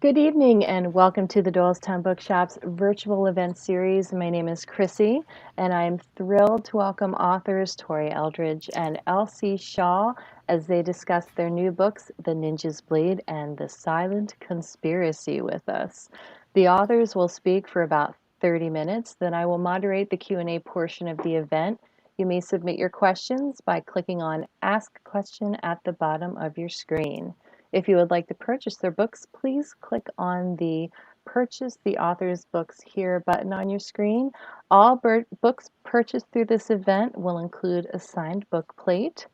Good evening and welcome to the Doylestown Bookshop's virtual event series. My name is Chrissy and I'm thrilled to welcome authors Tori Eldridge and L.C. Shaw as they discuss their new books, The Ninja's Blade and The Silent Conspiracy with us. The authors will speak for about 30 minutes, then I will moderate the Q&A portion of the event. You may submit your questions by clicking on Ask Question at the bottom of your screen. If you would like to purchase their books, please click on the Purchase the Author's Books Here button on your screen. All books purchased through this event will include a signed book plate.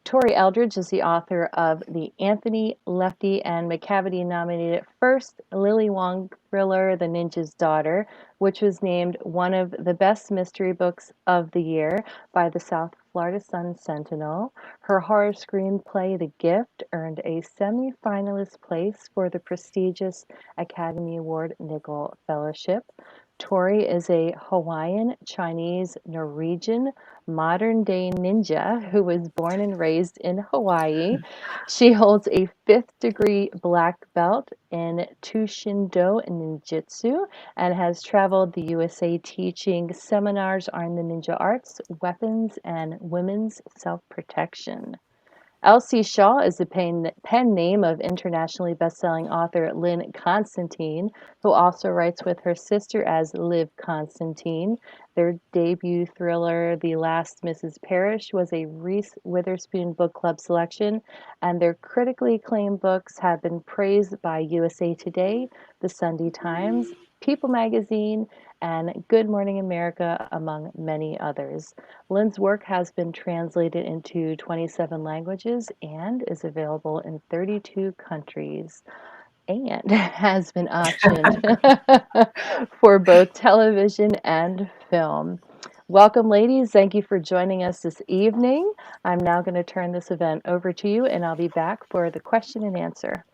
Tori Eldridge is the author of the Anthony Lefty and McCavity nominated first Lily Wong thriller, The Ninja's Daughter, which was named one of the best mystery books of the year by the South Florida Sun Sentinel. Her horror screenplay, The Gift, earned a semi-finalist place for the prestigious Academy Award Nicol Fellowship. Tori is a Hawaiian, Chinese, Norwegian, modern-day ninja who was born and raised in Hawaii. She holds a fifth-degree black belt in Tushindo Ninjutsu and has traveled the USA teaching seminars on the ninja arts, weapons, and women's self-protection. L.C. Shaw is the pen name of internationally best-selling author Lynn Constantine, who also writes with her sister as Liv Constantine. Their debut thriller, The Last Mrs. Parrish, was a Reese Witherspoon Book Club selection, and their critically acclaimed books have been praised by USA Today, The Sunday Times, People Magazine, and Good Morning America, among many others. Lynn's work has been translated into 27 languages and is available in 32 countries and has been optioned for both television and film. Welcome, ladies. Thank you for joining us this evening. I'm now going to turn this event over to you, and I'll be back for the question and answer.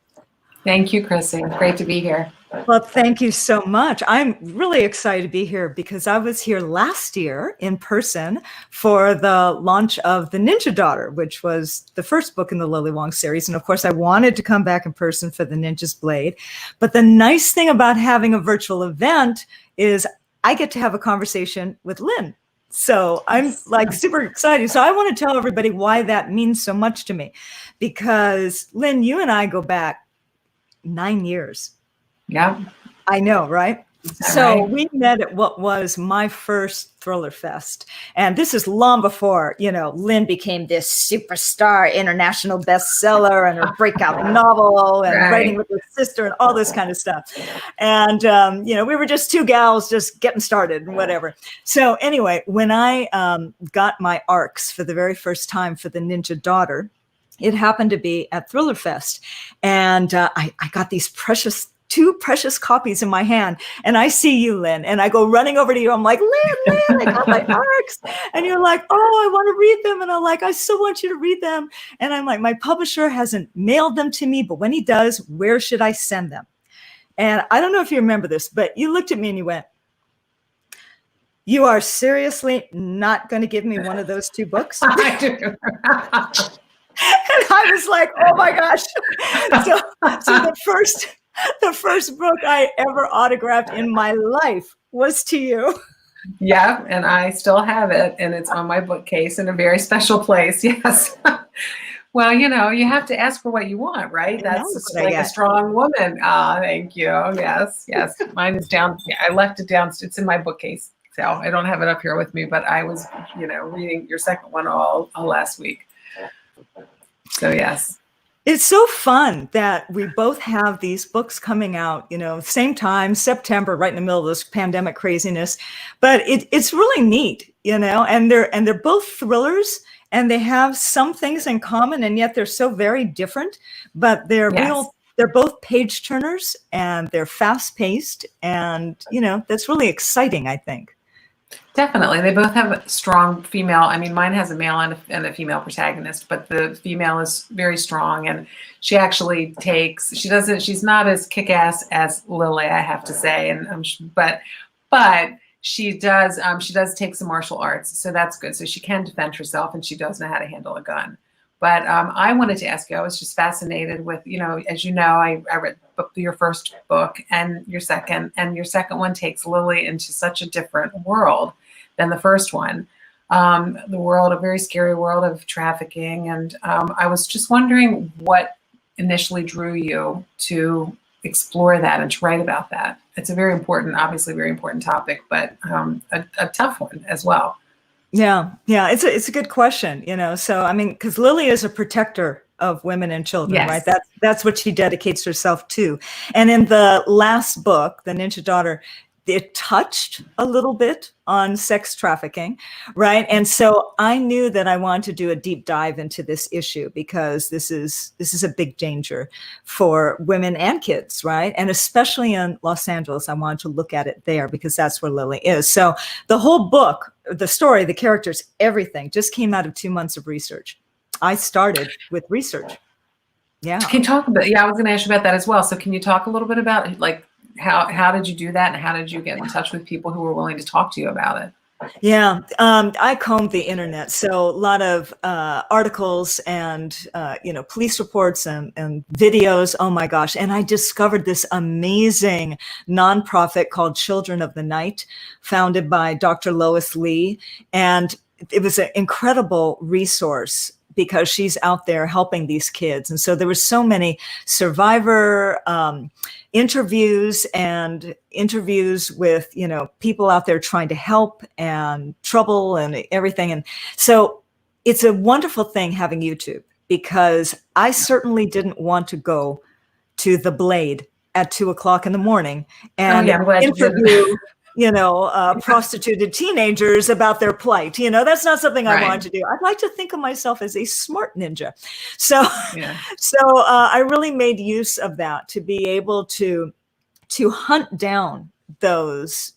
Thank you, Chrissy. Great to be here. Well, thank you so much. I'm really excited to be here because I was here last year in person for the launch of The Ninja Daughter, which was the first book in the Lily Wong series. And of course, I wanted to come back in person for The Ninja's Blade. But the nice thing about having a virtual event is I get to have a conversation with Lynn. So I'm like super excited. So I want to tell everybody why that means so much to me. Because Lynn, you and I go back 9 years. Yeah. I know, right? So we met at what was my first Thriller Fest. And this is long before, Lynn became this superstar international bestseller and her breakout novel and writing with her sister and all this kind of stuff. And, we were just two gals just getting started and whatever. So anyway, when I got my ARCs for the very first time for The Ninja Daughter, it happened to be at Thriller Fest. And I got these two precious copies in my hand. And I see you, Lynn, and I go running over to you. I'm like, Lynn, I got my ARCs. And you're like, oh, I want to read them. And I'm like, I still want you to read them. And I'm like, my publisher hasn't mailed them to me, but when he does, where should I send them? And I don't know if you remember this, but you looked at me and you went, you are seriously not going to give me one of those two books? I do. And I was like, oh my gosh. So the first book I ever autographed in my life was to you. Yeah, and I still have it, and it's on my bookcase in a very special place. Yes. Well, you have to ask for what you want, right? That's like a strong woman. Thank you. Yes. Mine is down. Yeah, I left it down. It's in my bookcase. So I don't have it up here with me, but I was, reading your second one all last week. So yes. It's so fun that we both have these books coming out, same time, September, right in the middle of this pandemic craziness. But it's really neat, and they're both thrillers and they have some things in common, and yet they're so very different. But they're both page turners and they're fast paced, and that's really exciting, I think. Definitely. They both have a strong female. I mean, mine has a male and a female protagonist, but the female is very strong. And she actually she's not as kick-ass as Lily, I have to say. But she does take some martial arts. So that's good. So she can defend herself and she does know how to handle a gun. But I wanted to ask you, I was just fascinated with, as you know, I read your first book and your second one takes Lily into such a different world than the first one. The world, a very scary world of trafficking. And I was just wondering what initially drew you to explore that and to write about that. It's a very important, obviously very important topic, but a tough one as well. Yeah, it's a good question, So I mean, because Lily is a protector of women and children, Yes. right? That's what she dedicates herself to. And in the last book, The Ninja Daughter, it touched a little bit on sex trafficking, right? And so I knew that I wanted to do a deep dive into this issue because this is a big danger for women and kids, right? And especially in Los Angeles, I wanted to look at it there because that's where Lily is. So the whole book, the story, the characters, everything just came out of 2 months of research. I started with research. Yeah. Can you talk about, I was going to ask you about that as well. So can you talk a little bit about like, how did you do that, and how did you get in touch with people who were willing to talk to you about it? Yeah, I combed the internet, so a lot of articles and police reports and videos. Oh my gosh! And I discovered this amazing nonprofit called Children of the Night, founded by Dr. Lois Lee, and it was an incredible resource because she's out there helping these kids. And so there were so many survivor interviews and interviews with, people out there trying to help and trouble and everything. And so it's a wonderful thing having YouTube, because I certainly didn't want to go to the Blade at 2:00 in the morning and interview prostituted teenagers about their plight. That's not something I wanted to do. I'd like to think of myself as a smart ninja. So, I really made use of that to be able to hunt down those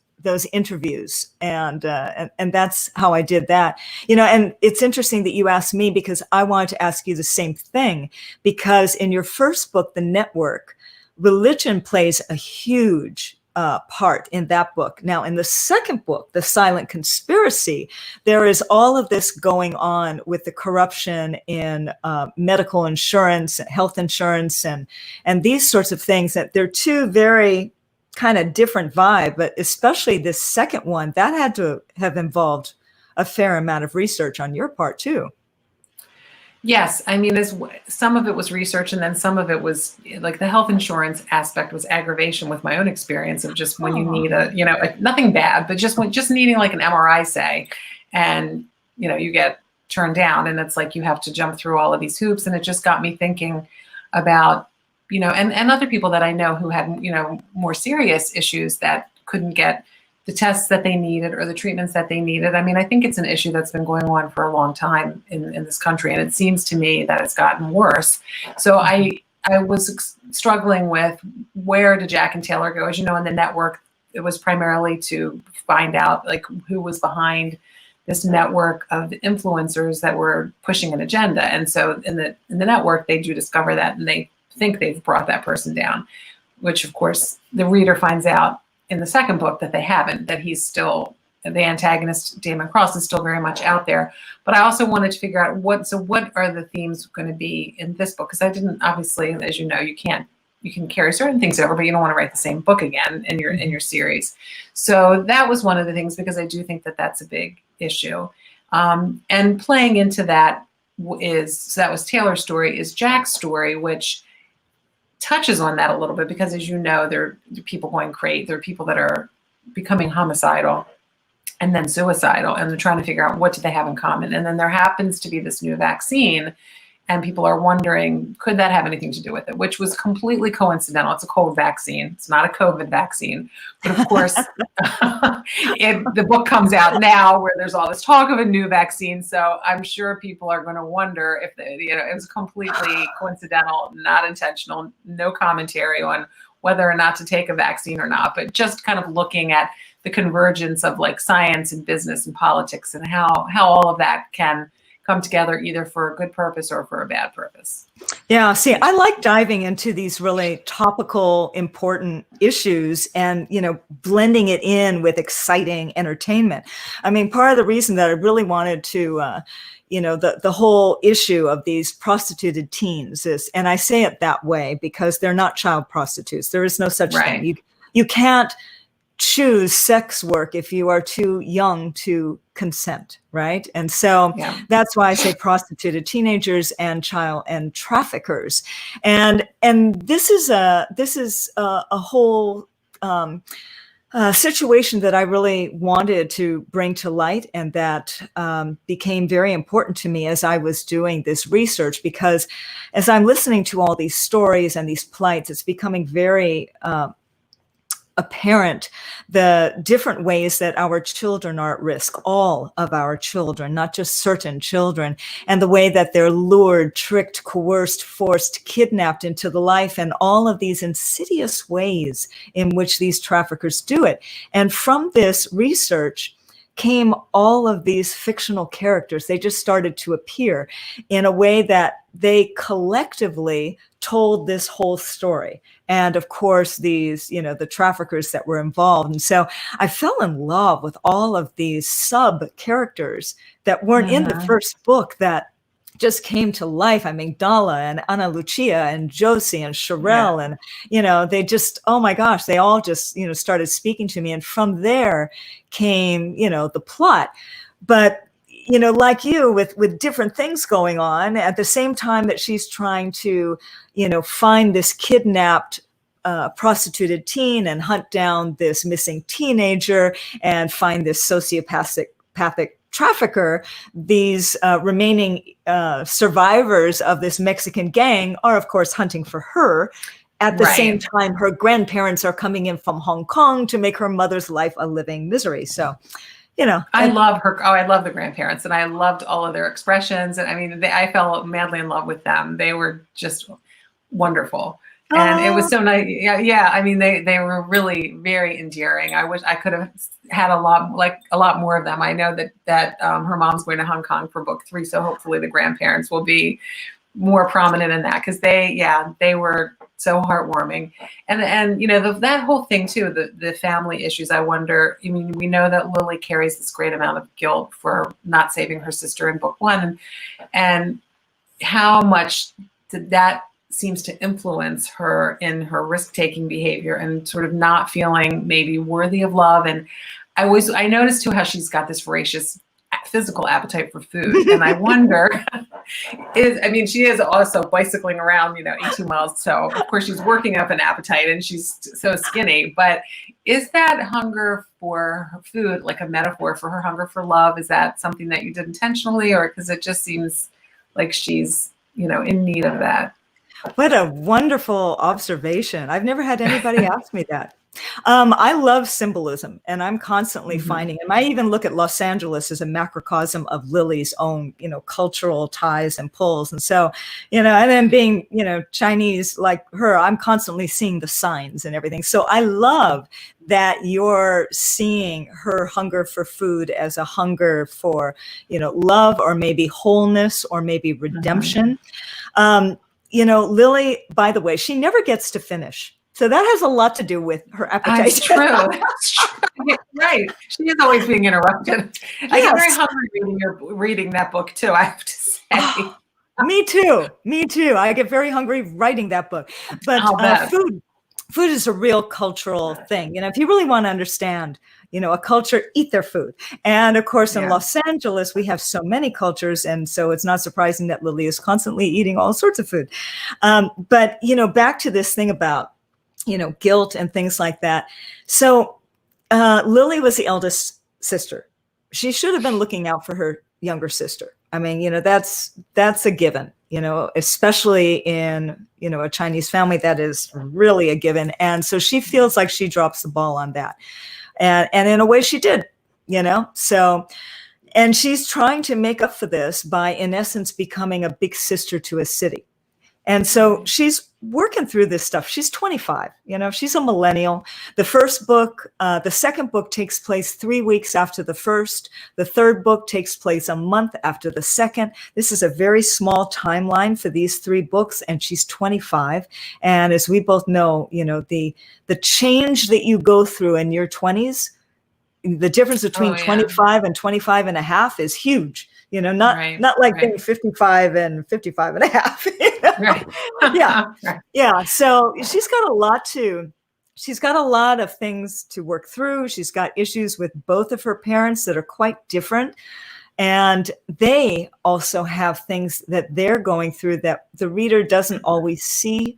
interviews. And that's how I did that, and it's interesting that you asked me, because I wanted to ask you the same thing, because in your first book, The Network, religion plays a huge part in that book. Now, in the second book, The Silent Conspiracy, there is all of this going on with the corruption in medical insurance, health insurance, and these sorts of things, that they're two very kind of different vibe, but especially this second one, that had to have involved a fair amount of research on your part too. Yes, I mean, some of it was research, and then some of it was like the health insurance aspect was aggravation with my own experience of just when you need nothing bad, but just needing like an MRI, say, and you get turned down, and it's like you have to jump through all of these hoops, and it just got me thinking about and other people that I know who had more serious issues that couldn't get the tests that they needed or the treatments that they needed. I mean, I think it's an issue that's been going on for a long time in this country, and it seems to me that it's gotten worse. So I was struggling with, where did Jack and Taylor go? As you know, in The Network, it was primarily to find out like who was behind this network of influencers that were pushing an agenda. And so in the Network, they do discover that, and they think they've brought that person down, which of course the reader finds out in the second book that they haven't, that he's still, the antagonist, Damon Cross, is still very much out there. But I also wanted to figure out what are the themes going to be in this book? Because I didn't, obviously, as you know, you can carry certain things over, but you don't want to write the same book again in your series. So that was one of the things, because I do think that that's a big issue. And playing into that so that was Taylor's story, is Jack's story, which touches on that a little bit, because as you know, there are people going crazy. There are people that are becoming homicidal and then suicidal, and they're trying to figure out what do they have in common. And then there happens to be this new vaccine, and people are wondering, could that have anything to do with it? Which was completely coincidental. It's a cold vaccine. It's not a COVID vaccine. But of course, the book comes out now where there's all this talk of a new vaccine. So I'm sure people are going to wonder if it was completely coincidental, not intentional, no commentary on whether or not to take a vaccine or not, but just kind of looking at the convergence of like science and business and politics, and how all of that can come together either for a good purpose or for a bad purpose. Yeah, see, I like diving into these really topical, important issues and, blending it in with exciting entertainment. I mean, part of the reason that I really wanted to, the whole issue of these prostituted teens is, and I say it that way because they're not child prostitutes. There is no such thing. You can't choose sex work if you are too young to consent, right? And so that's why I say prostituted teenagers and child and traffickers. And this is a whole situation that I really wanted to bring to light, and that became very important to me as I was doing this research, because as I'm listening to all these stories and these plights, it's becoming very apparent the different ways that our children are at risk, all of our children, not just certain children, and the way that they're lured, tricked, coerced, forced, kidnapped into the life, and all of these insidious ways in which these traffickers do it. And from this research came all of these fictional characters. They just started to appear in a way that they collectively told this whole story. And of course, these, the traffickers that were involved. And so I fell in love with all of these sub characters that weren't in the first book that just came to life. I mean, Dala and Ana Lucia and Josie and Sherelle, and, they just, oh my gosh, they all just, started speaking to me. And from there came, the plot. But, like you, with different things going on at the same time that she's trying to, find this kidnapped prostituted teen and hunt down this missing teenager and find this sociopathic trafficker, these remaining survivors of this Mexican gang are, of course, hunting for her. At the same time, her grandparents are coming in from Hong Kong to make her mother's life a living misery. So, I love her. Oh, I love the grandparents, and I loved all of their expressions. And I mean, I fell madly in love with them. They were just wonderful. And it was so nice. Yeah. I mean, they were really very endearing. I wish I could have had a lot more of them. I know that her mom's going to Hong Kong for book 3. So hopefully the grandparents will be more prominent in that, because they were so heartwarming. And that whole thing too, the family issues. I wonder, I mean, we know that Lily carries this great amount of guilt for not saving her sister in book 1, and how much did that seems to influence her in her risk-taking behavior and sort of not feeling maybe worthy of love. And I noticed too how she's got this voracious physical appetite for food. And I wonder, she is also bicycling around, 18 miles. So of course she's working up an appetite and she's so skinny, but is that hunger for food like a metaphor for her hunger for love? Is that something that you did intentionally, or because it just seems like she's, in need of that? What a wonderful observation. I've never had anybody ask me that. I love symbolism, and I'm constantly finding them. I even look at Los Angeles as a macrocosm of Lily's own, cultural ties and pulls. And so, and then being, Chinese like her, I'm constantly seeing the signs and everything. So I love that you're seeing her hunger for food as a hunger for, love, or maybe wholeness, or maybe redemption. Lily, by the way, she never gets to finish. So that has a lot to do with her appetite. That's true. That's true. Right. She is always being interrupted. Yes. I get very hungry reading that book too, I have to say. Me too. I get very hungry writing that book. But food is a real cultural thing. If you really want to understand, a culture, eat their food. And of course, in Los Angeles, we have so many cultures. And so it's not surprising that Lily is constantly eating all sorts of food. But, back to this thing about, guilt and things like that. So Lily was the eldest sister. She should have been looking out for her younger sister. I mean, that's a given, especially in, a Chinese family, that is really a given. And so she feels like she drops the ball on that. And in a way she did, so, and she's trying to make up for this by, in essence, becoming a big sister to a city. And so she's working through this stuff. She's 25, she's a millennial. The first book, the second book takes place 3 weeks after the first. The third book takes place a month after the second. This is a very small timeline for these 3 books, and she's 25. And as we both know, the change that you go through in your 20s, the difference between 25 and 25 and a half is huge. Not like being 55 and 55 and a half. Right. Yeah. So she's got a lot of things to work through. She's got issues with both of her parents that are quite different. And they also have things that they're going through that the reader doesn't always see,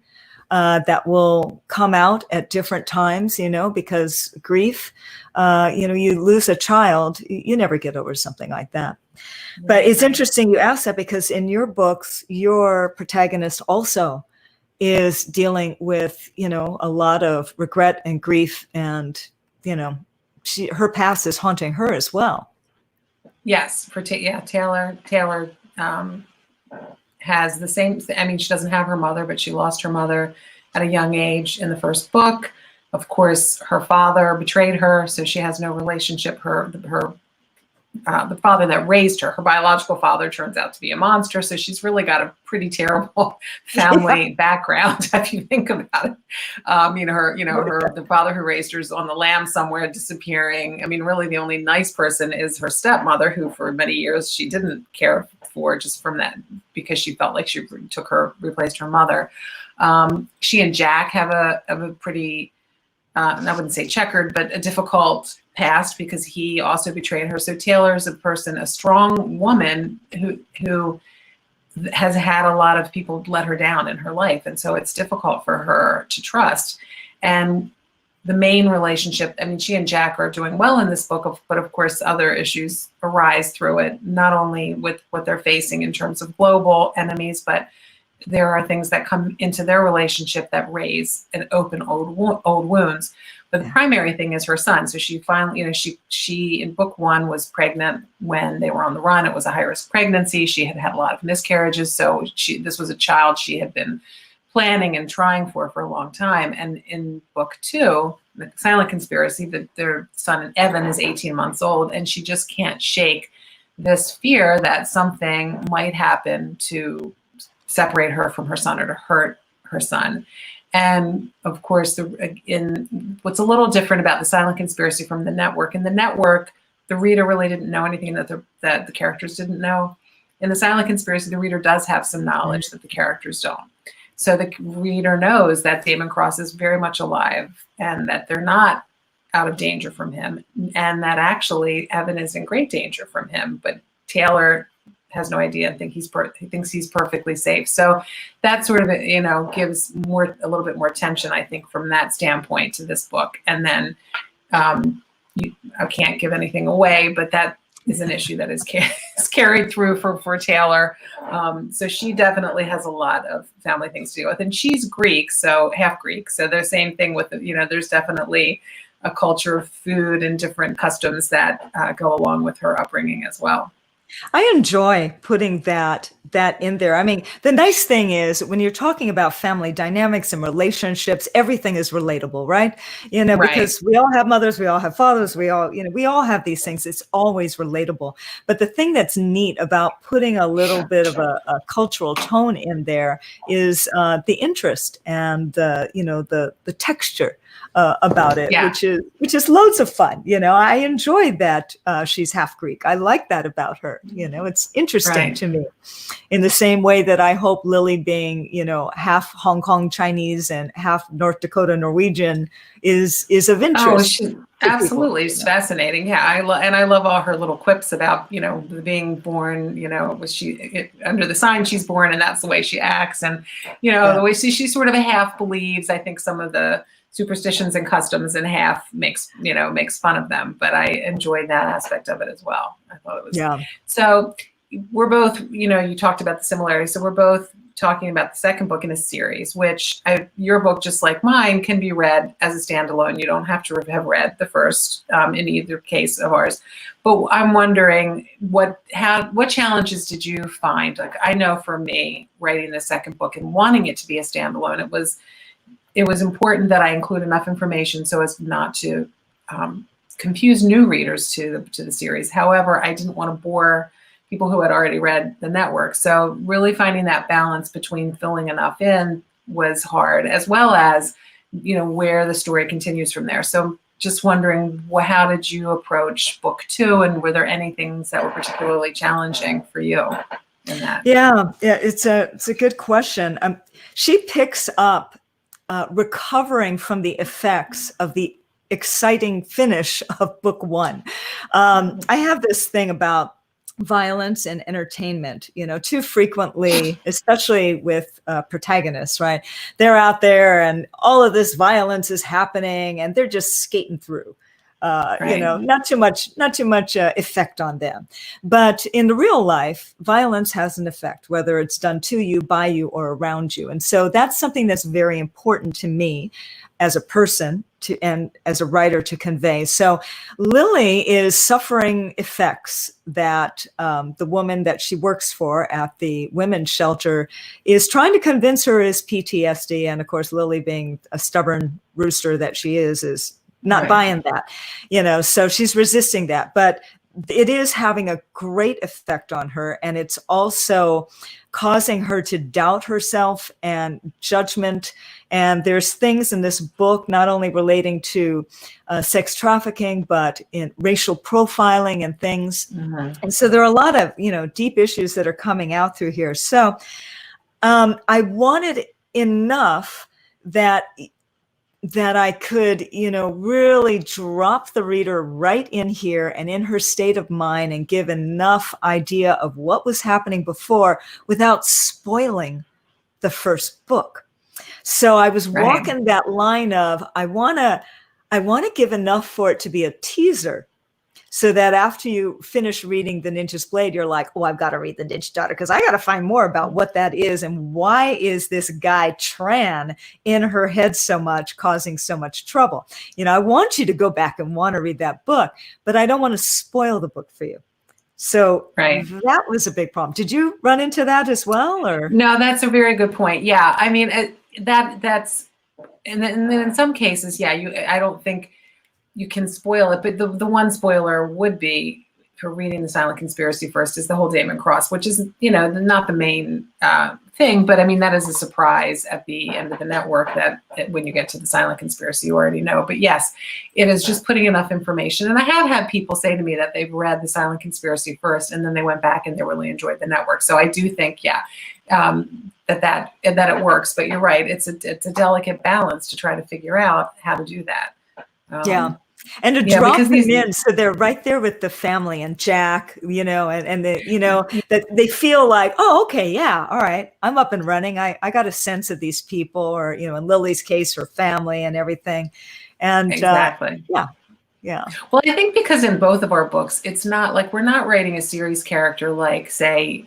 that will come out at different times, because grief, you lose a child, you never get over something like that. But it's interesting you ask that, because in your books, your protagonist also is dealing with, a lot of regret and grief, and, her past is haunting her as well. Yes. Taylor has the same, she doesn't have her mother, but she lost her mother at a young age in the first book. Of course, her father betrayed her, so she has no relationship. The father that raised her biological father, turns out to be a monster. So she's really got a pretty terrible family background, if you think about it. The father who raised her is on the lam somewhere, disappearing. Really the only nice person is her stepmother, who for many years she didn't care for, just from that, because she felt like she replaced her mother. She and Jack have a pretty, I wouldn't say checkered, but a difficult past, because he also betrayed her. So Taylor's a strong woman who has had a lot of people let her down in her life. And so it's difficult for her to trust. And the main relationship, she and Jack are doing well in this book, but of course other issues arise through it, not only with what they're facing in terms of global enemies, but there are things that come into their relationship that raise and open old wounds. But the primary thing is her son. So she finally, she in book 1 was pregnant when they were on the run. It was a high-risk pregnancy. She had a lot of miscarriages. So this was a child she had been planning and trying for a long time. And in book 2, The Silent Conspiracy, their son Evan is 18 months old, and she just can't shake this fear that something might happen to separate her from her son or to hurt her son. And of course, what's a little different about The Silent Conspiracy from the network, in the network, the reader really didn't know anything that the characters didn't know. In The Silent Conspiracy, the reader does have some knowledge that the characters don't. So the reader knows that Damon Cross is very much alive, and that they're not out of danger from him, and that actually Evan is in great danger from him, but Taylor has no idea and he thinks he's perfectly safe. So that sort of, gives a little bit more tension, I think, from that standpoint to this book. And then I can't give anything away, but that is an issue that is carried through for Taylor. So she definitely has a lot of family things to deal with, and she's Greek, so half Greek. So the same thing with, there's definitely a culture of food and different customs that go along with her upbringing as well. I enjoy putting that in there. The nice thing is when you're talking about family dynamics and relationships, everything is relatable, right? Because we all have mothers, we all have fathers, we all have these things. It's always relatable. But the thing that's neat about putting a little bit of a cultural tone in there is the interest and the texture about it, which is loads of fun. I enjoyed that she's half Greek. I like that about her. It's interesting to me, in the same way that I hope Lily being half Hong Kong Chinese and half North Dakota Norwegian is of interest. Absolutely, it's fascinating. Yeah, I love all her little quips about being born. Under the sign she's born, and that's the way she acts, and the way she sort of half believes. I think some of the superstitions and customs, and half makes fun of them. But I enjoyed that aspect of it as well. I thought it was So we're both, you talked about the similarities. So we're both talking about the second book in a series, which your book, just like mine, can be read as a standalone. You don't have to have read the first in either case of ours. But I'm wondering, what challenges did you find? Like, I know for me, writing the second book and wanting it to be a standalone, it was important that I include enough information so as not to confuse new readers to the series. However, I didn't want to bore people who had already read the network. So really finding that balance between filling enough in was hard, as well as, where the story continues from there. So just wondering, how did you approach book 2, and were there any things that were particularly challenging for you in that? Yeah, it's a good question. She picks up recovering from the effects of the exciting finish of book 1. I have this thing about violence and entertainment, too frequently, especially with protagonists, right? They're out there and all of this violence is happening and they're just skating through. Right. Not too much effect on them. But in the real life, violence has an effect, whether it's done to you, by you, or around you. And so that's something that's very important to me as a person and as a writer to convey. So Lily is suffering effects that the woman that she works for at the women's shelter is trying to convince her is PTSD. And of course, Lily, being a stubborn rooster that she is not Right. buying that, so she's resisting that. But it is having a great effect on her. And it's also causing her to doubt herself and judgment. And there's things in this book, not only relating to sex trafficking, but in racial profiling and things. Mm-hmm. And so there are a lot of, deep issues that are coming out through here. So I wanted enough that I could, really drop the reader right in here and in her state of mind and give enough idea of what was happening before without spoiling the first book. So I was walking that line of, I want to give enough for it to be a teaser, so that after you finish reading The Ninja's Blade, you're like, oh, I've got to read The Ninja Daughter, because I got to find more about what that is and why is this guy Tran in her head so much, causing so much trouble. I want you to go back and want to read that book, but I don't want to spoil the book for you. So that was a big problem. Did you run into that as well? Or No, that's a very good point. Yeah, I mean, that's, and then in some cases, I don't think you can spoil it, but the one spoiler would be, for reading The Silent Conspiracy first, is the whole Damon Cross, which is, not the main thing, but I mean, that is a surprise at the end of the network that when you get to The Silent Conspiracy, you already know. But yes, it is just putting enough information. And I have had people say to me that they've read The Silent Conspiracy first, and then they went back and they really enjoyed the network. So I do think, that it works. But you're right, it's a delicate balance to try to figure out how to do that. And to drop them in, so they're right there with the family and Jack, and that they feel like, oh, okay, yeah, all right, I'm up and running. I got a sense of these people, or in Lily's case, her family and everything. And exactly, yeah. Well, I think because in both of our books, it's not like we're not writing a series character like, say,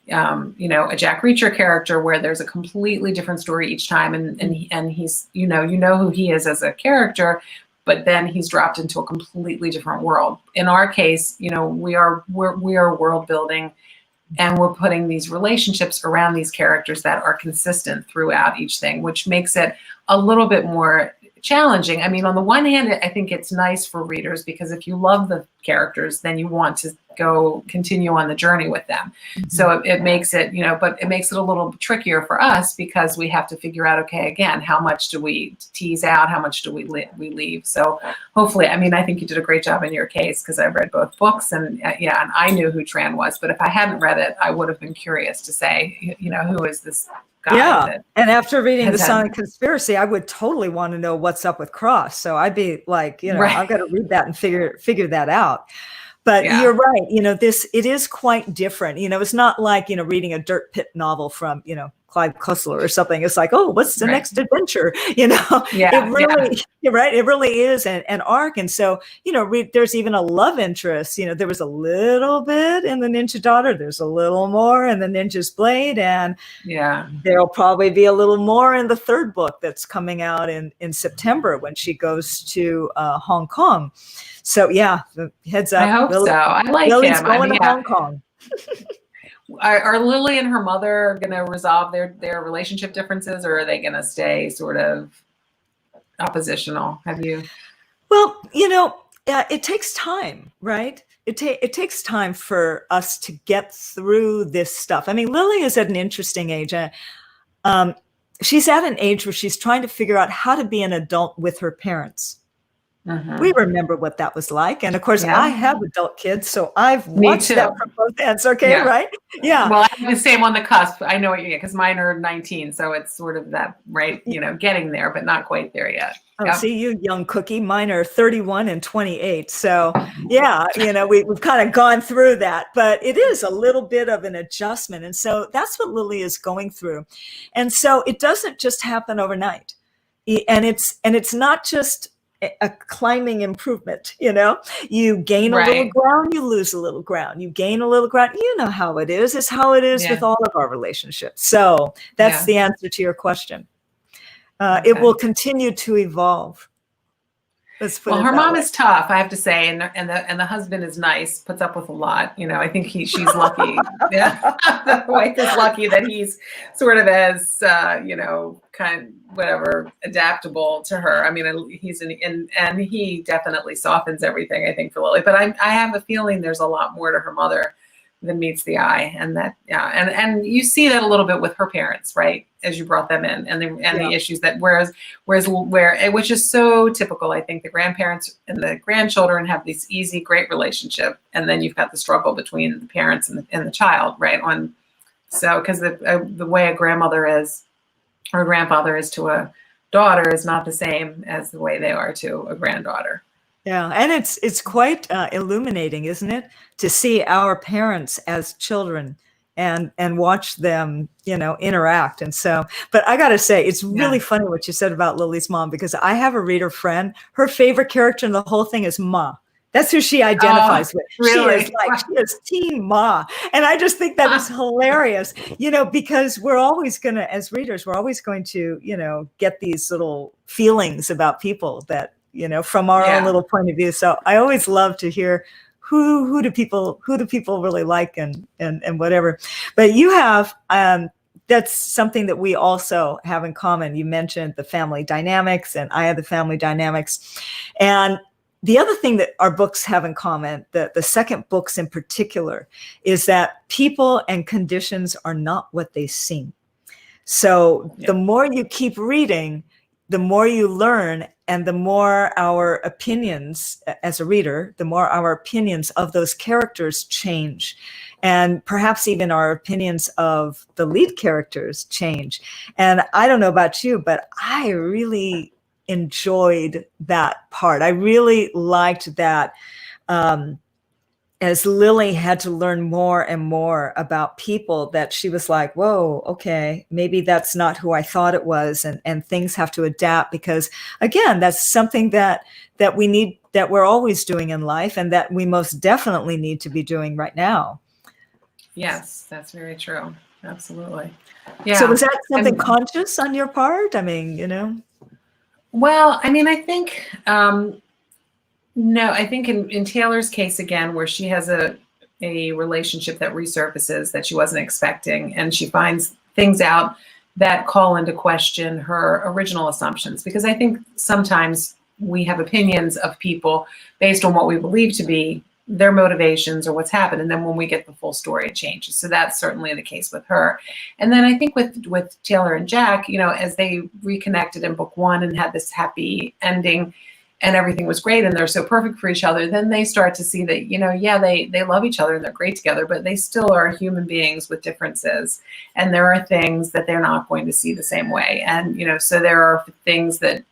a Jack Reacher character, where there's a completely different story each time, and he's you know who he is as a character, but then he's dropped into a completely different world. In our case, we are world building, and we're putting these relationships around these characters that are consistent throughout each thing, which makes it a little bit more challenging. I mean, on the one hand, I think it's nice for readers, because if you love the characters, then you want to continue on the journey with them. Mm-hmm. So it makes it, but it makes it a little trickier for us, because we have to figure out, okay, again, how much do we tease out? How much do we leave? So hopefully, I mean, I think you did a great job in your case, because I read both books, and and I knew who Tran was, but if I hadn't read it, I would have been curious to say, who is this guy? Yeah. And after reading The Silent Conspiracy, I would totally want to know what's up with Cross. So I'd be like, I've got to read that and figure that out. But you're right. It is quite different. It's not like, reading a dirt pit novel from, Clive Cussler or something. It's like, oh, what's the next adventure? Yeah, it really, you're right. It really is an arc. And so, there's even a love interest. There was a little bit in the Ninja Daughter. There's a little more in the Ninja's Blade. And there'll probably be a little more in the third book that's coming out in September when she goes to Hong Kong. So heads up. I hope so. I like Lily's him. going to Hong Kong. Are Lily and her mother going to resolve their relationship differences, or are they going to stay sort of oppositional? Have you? Well, it takes time, right? It takes time for us to get through this stuff. I mean, Lily is at an interesting age. She's at an age where she's trying to figure out how to be an adult with her parents. Mm-hmm. We remember what that was like. And of course, I have adult kids, so I've watched that from both ends. Okay, right? Yeah. Well, I'm the same on the cusp. I know what you get, because mine are 19. So it's sort of that, right? Getting there, but not quite there yet. Oh, see, you young cookie. Mine are 31 and 28. So we've kind of gone through that, but it is a little bit of an adjustment. And so that's what Lily is going through. And so it doesn't just happen overnight. And it's not just a climbing improvement. You gain a little ground, you lose a little ground, you gain a little ground. You know how it is. It's how it is with all of our relationships. So that's the answer to your question. It will continue to evolve. Well, her mom is tough, I have to say, and the husband is nice, puts up with a lot. I think she's lucky. The wife is lucky that he's sort of as adaptable to her. I mean, he's and he definitely softens everything, I think, for Lily. But I have a feeling there's a lot more to her mother than meets the eye, and that and you see that a little bit with her parents, right, as you brought them in, and the issues that whereas which is so typical. I think the grandparents and the grandchildren have this easy, great relationship, and then you've got the struggle between the parents and the child, right? Because the way a grandmother is or a grandfather is to a daughter is not the same as the way they are to a granddaughter. Yeah, and it's quite illuminating, isn't it, to see our parents as children and watch them, interact. And so, but I got to say, it's really funny what you said about Lily's mom, because I have a reader friend. Her favorite character in the whole thing is Ma. That's who she identifies with. Really? She is Team Ma. And I just think that is hilarious, because we're always going to, as readers, we're always going to, get these little feelings about people that, from our own little point of view. So I always love to hear who do people really like and whatever. But you have, that's something that we also have in common. You mentioned the family dynamics, and I have the family dynamics. And the other thing that our books have in common, the second books in particular, is that people and conditions are not what they seem. So the more you keep reading, the more you learn, and the more our opinions as a reader, the more our opinions of those characters change. And perhaps even our opinions of the lead characters change. And I don't know about you, but I really enjoyed that part. I really liked that as Lily had to learn more and more about people, that she was like, whoa, okay, maybe that's not who I thought it was. And things have to adapt, because again, that's something that we need, that we're always doing in life, and that we most definitely need to be doing right now. Yes, that's very true. Absolutely. Yeah. So was that something conscious on your part? I mean, Well, I mean, I think, no, I think in Taylor's case, again, where she has a relationship that resurfaces that she wasn't expecting, and she finds things out that call into question her original assumptions. Because I think sometimes we have opinions of people based on what we believe to be their motivations or what's happened. And then when we get the full story, it changes. So that's certainly the case with her. And then I think with Taylor and Jack, as they reconnected in book one and had this happy ending, and everything was great, and they're so perfect for each other, then they start to see that, they love each other and they're great together, but they still are human beings with differences. And there are things that they're not going to see the same way. And, so there are things that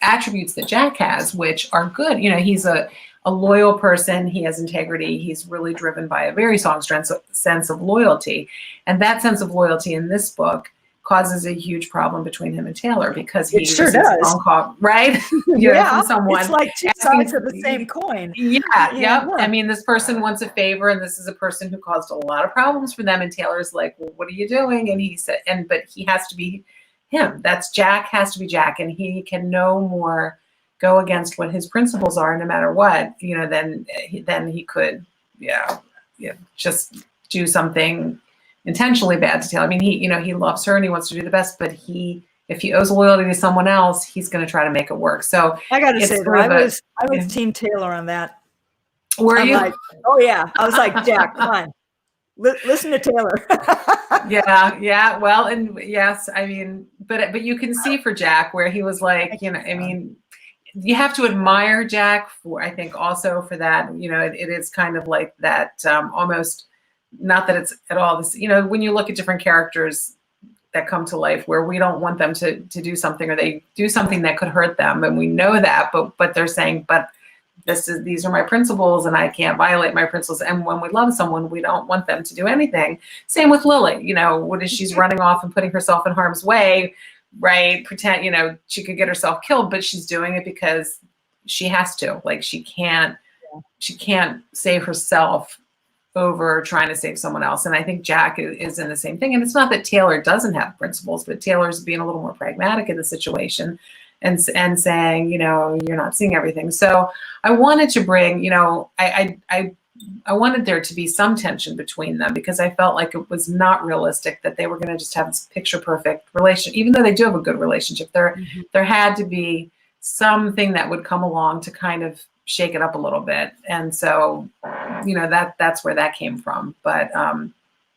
attributes that Jack has, which are good. You know, he's a loyal person. He has integrity. He's really driven by a very strong sense of loyalty. And that sense of loyalty in this book causes a huge problem between him and Taylor, because he sure does. a phone call, right? You know, from someone. It's like two sides of the same coin. Yeah. I mean, this person wants a favor, and this is a person who caused a lot of problems for them. And Taylor's like, well, what are you doing? And he said, but he has to be him. That's Jack, has to be Jack, and he can no more go against what his principles are, no matter what, you know, then he could, just do something intentionally bad to Taylor. I mean, he loves her and he wants to do the best, but if he owes loyalty to someone else, he's going to try to make it work. So I got to say, I was Team Taylor on that. Were you? Like, oh yeah, I was like, Jack, come on, listen to Taylor. Yeah. Well, and yes, I mean, but you can see for Jack where he was like, you know, I mean, you have to admire Jack for, I think, also for that. You know, it is kind of like that, almost. Not that it's at all this, you know, when you look at different characters that come to life where we don't want them to do something, or they do something that could hurt them, and we know that, but they're saying, but these are my principles and I can't violate my principles. And when we love someone, we don't want them to do anything. Same with Lily, you know, she's running off and putting herself in harm's way, right? Pretend, you know, she could get herself killed, but she's doing it because she has to, like, she can't save herself over trying to save someone else. And I think Jack is in the same thing. And it's not that Taylor doesn't have principles, but Taylor's being a little more pragmatic in the situation and saying, you know, you're not seeing everything. So I wanted to bring, you know, I wanted there to be some tension between them, because I felt like it was not realistic that they were going to just have this picture perfect relationship. Even though they do have a good relationship, there had to be something that would come along to kind of shake it up a little bit. And so, you know, that's where that came from. But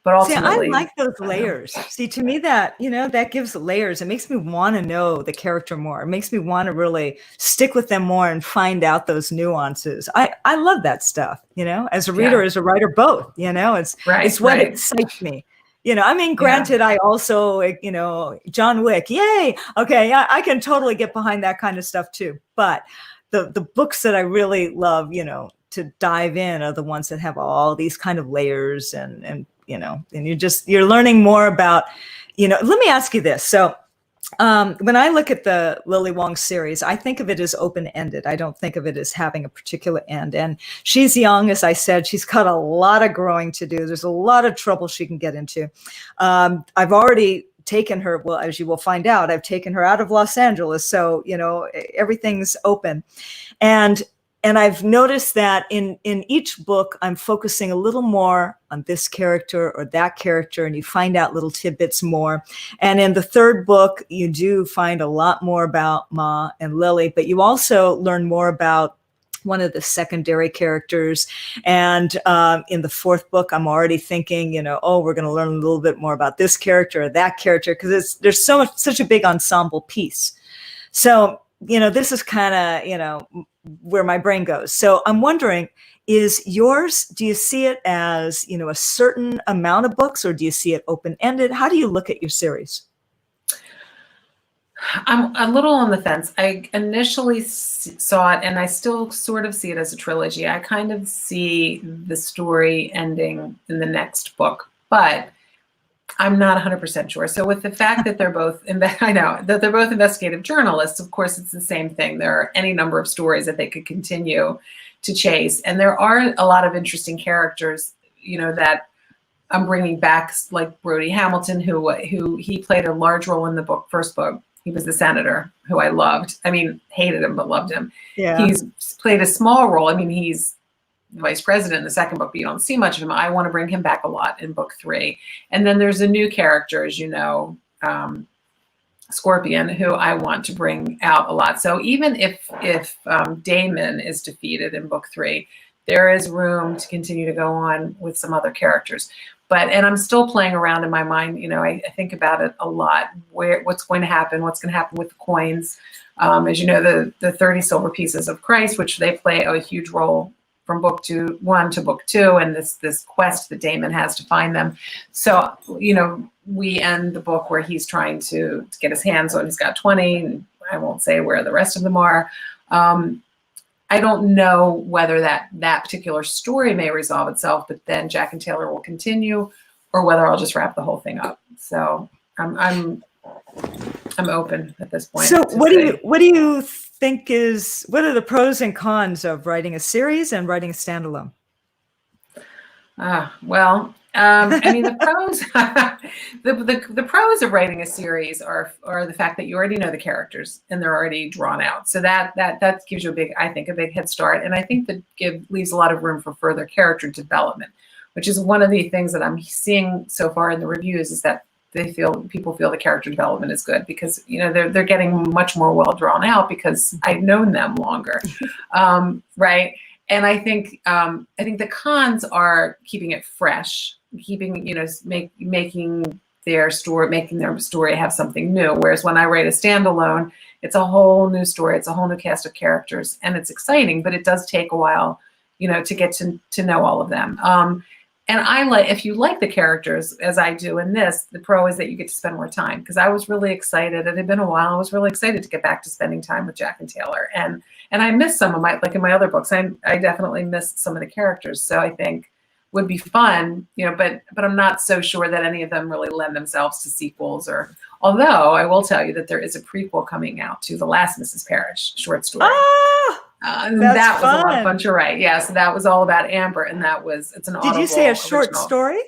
ultimately, see, I like those layers. See, to me, that, you know, that gives layers. It makes me want to know the character more. It makes me want to really stick with them more and find out those nuances. I love that stuff, you know, as a reader, as a writer, both, you know, it's what excites me. You know, I mean, granted, I also, you know, John Wick, yay. Okay. I can totally get behind that kind of stuff too. But the books that I really love, you know, to dive in are the ones that have all these kind of layers and, you know, and you're learning more about, you know, let me ask you this. So when I look at the Lily Wong series, I think of it as open-ended. I don't think of it as having a particular end. And she's young, as I said, she's got a lot of growing to do. There's a lot of trouble she can get into. I've already taken her, well, as you will find out, I've taken her out of Los Angeles. So, you know, everything's open. And I've noticed that in each book, I'm focusing a little more on this character or that character, and you find out little tidbits more. And in the third book, you do find a lot more about Ma and Lily, but you also learn more about one of the secondary characters. And in the fourth book, I'm already thinking, you know, oh, we're going to learn a little bit more about this character or that character, because there's such a big ensemble piece. So, you know, this is kind of, you know, where my brain goes. So I'm wondering, is yours, do you see it as, you know, a certain amount of books, or do you see it open-ended? How do you look at your series? I'm a little on the fence. I initially saw it, and I still sort of see it as a trilogy. I kind of see the story ending in the next book, but I'm not 100% sure. So with the fact that they're both, I know that they're both investigative journalists, of course, it's the same thing. There are any number of stories that they could continue to chase. And there are a lot of interesting characters, you know, that I'm bringing back, like Brody Hamilton, who he played a large role in the first book. He was the senator who I loved. I mean, hated him, but loved him. Yeah. He's played a small role. I mean, he's vice president in the second book, but you don't see much of him. I want to bring him back a lot in book 3. And then there's a new character, as you know, Scorpion, who I want to bring out a lot. So even if Damon is defeated in book 3, there is room to continue to go on with some other characters. And I'm still playing around in my mind. You know, I think about it a lot. What's going to happen? What's going to happen with the coins? As you know, the 30 silver pieces of Christ, which they play a huge role from book 1 to book 2, and this quest that Damon has to find them. So, you know, we end the book where he's trying to get his hands on. He's got 20. And I won't say where the rest of them are. I don't know whether that particular story may resolve itself, but then Jack and Taylor will continue, or whether I'll just wrap the whole thing up. So I'm open at this point. So what do you think what are the pros and cons of writing a series and writing a standalone? Well, I mean, the pros, the pros of writing a series are the fact that you already know the characters and they're already drawn out. So that gives you a big head start. And I think that leaves a lot of room for further character development, which is one of the things that I'm seeing so far in the reviews, is that people feel the character development is good because, you know, they're getting much more well drawn out because I've known them longer. Right. And I think the cons are keeping it fresh, making their story have something new. Whereas when I write a standalone, it's a whole new story, it's a whole new cast of characters, and it's exciting, but it does take a while, you know, to get to know all of them. And if you like the characters as I do in this, the pro is that you get to spend more time, because I was really excited. It had been a while. I was really excited to get back to spending time with Jack and Taylor. And I missed some of in my other books, I definitely missed some of the characters. So I think would be fun, you know, but I'm not so sure that any of them really lend themselves to sequels, although I will tell you that there is a prequel coming out to The Last Mrs. Parrish short story. That was a lot of fun to write. Yeah, so that was all about Amber, and it's an Audible. Did you say a short original. Story?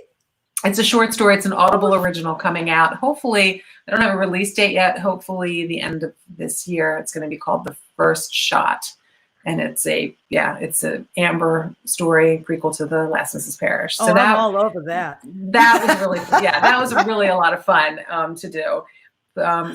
It's a short story. It's an Audible original coming out. Hopefully, I don't have a release date yet. Hopefully, the end of this year. It's going to be called The First Shot, and it's a Amber story prequel to The Last Mrs. Parrish. So I'm all over that. That was really that was really a lot of fun to do.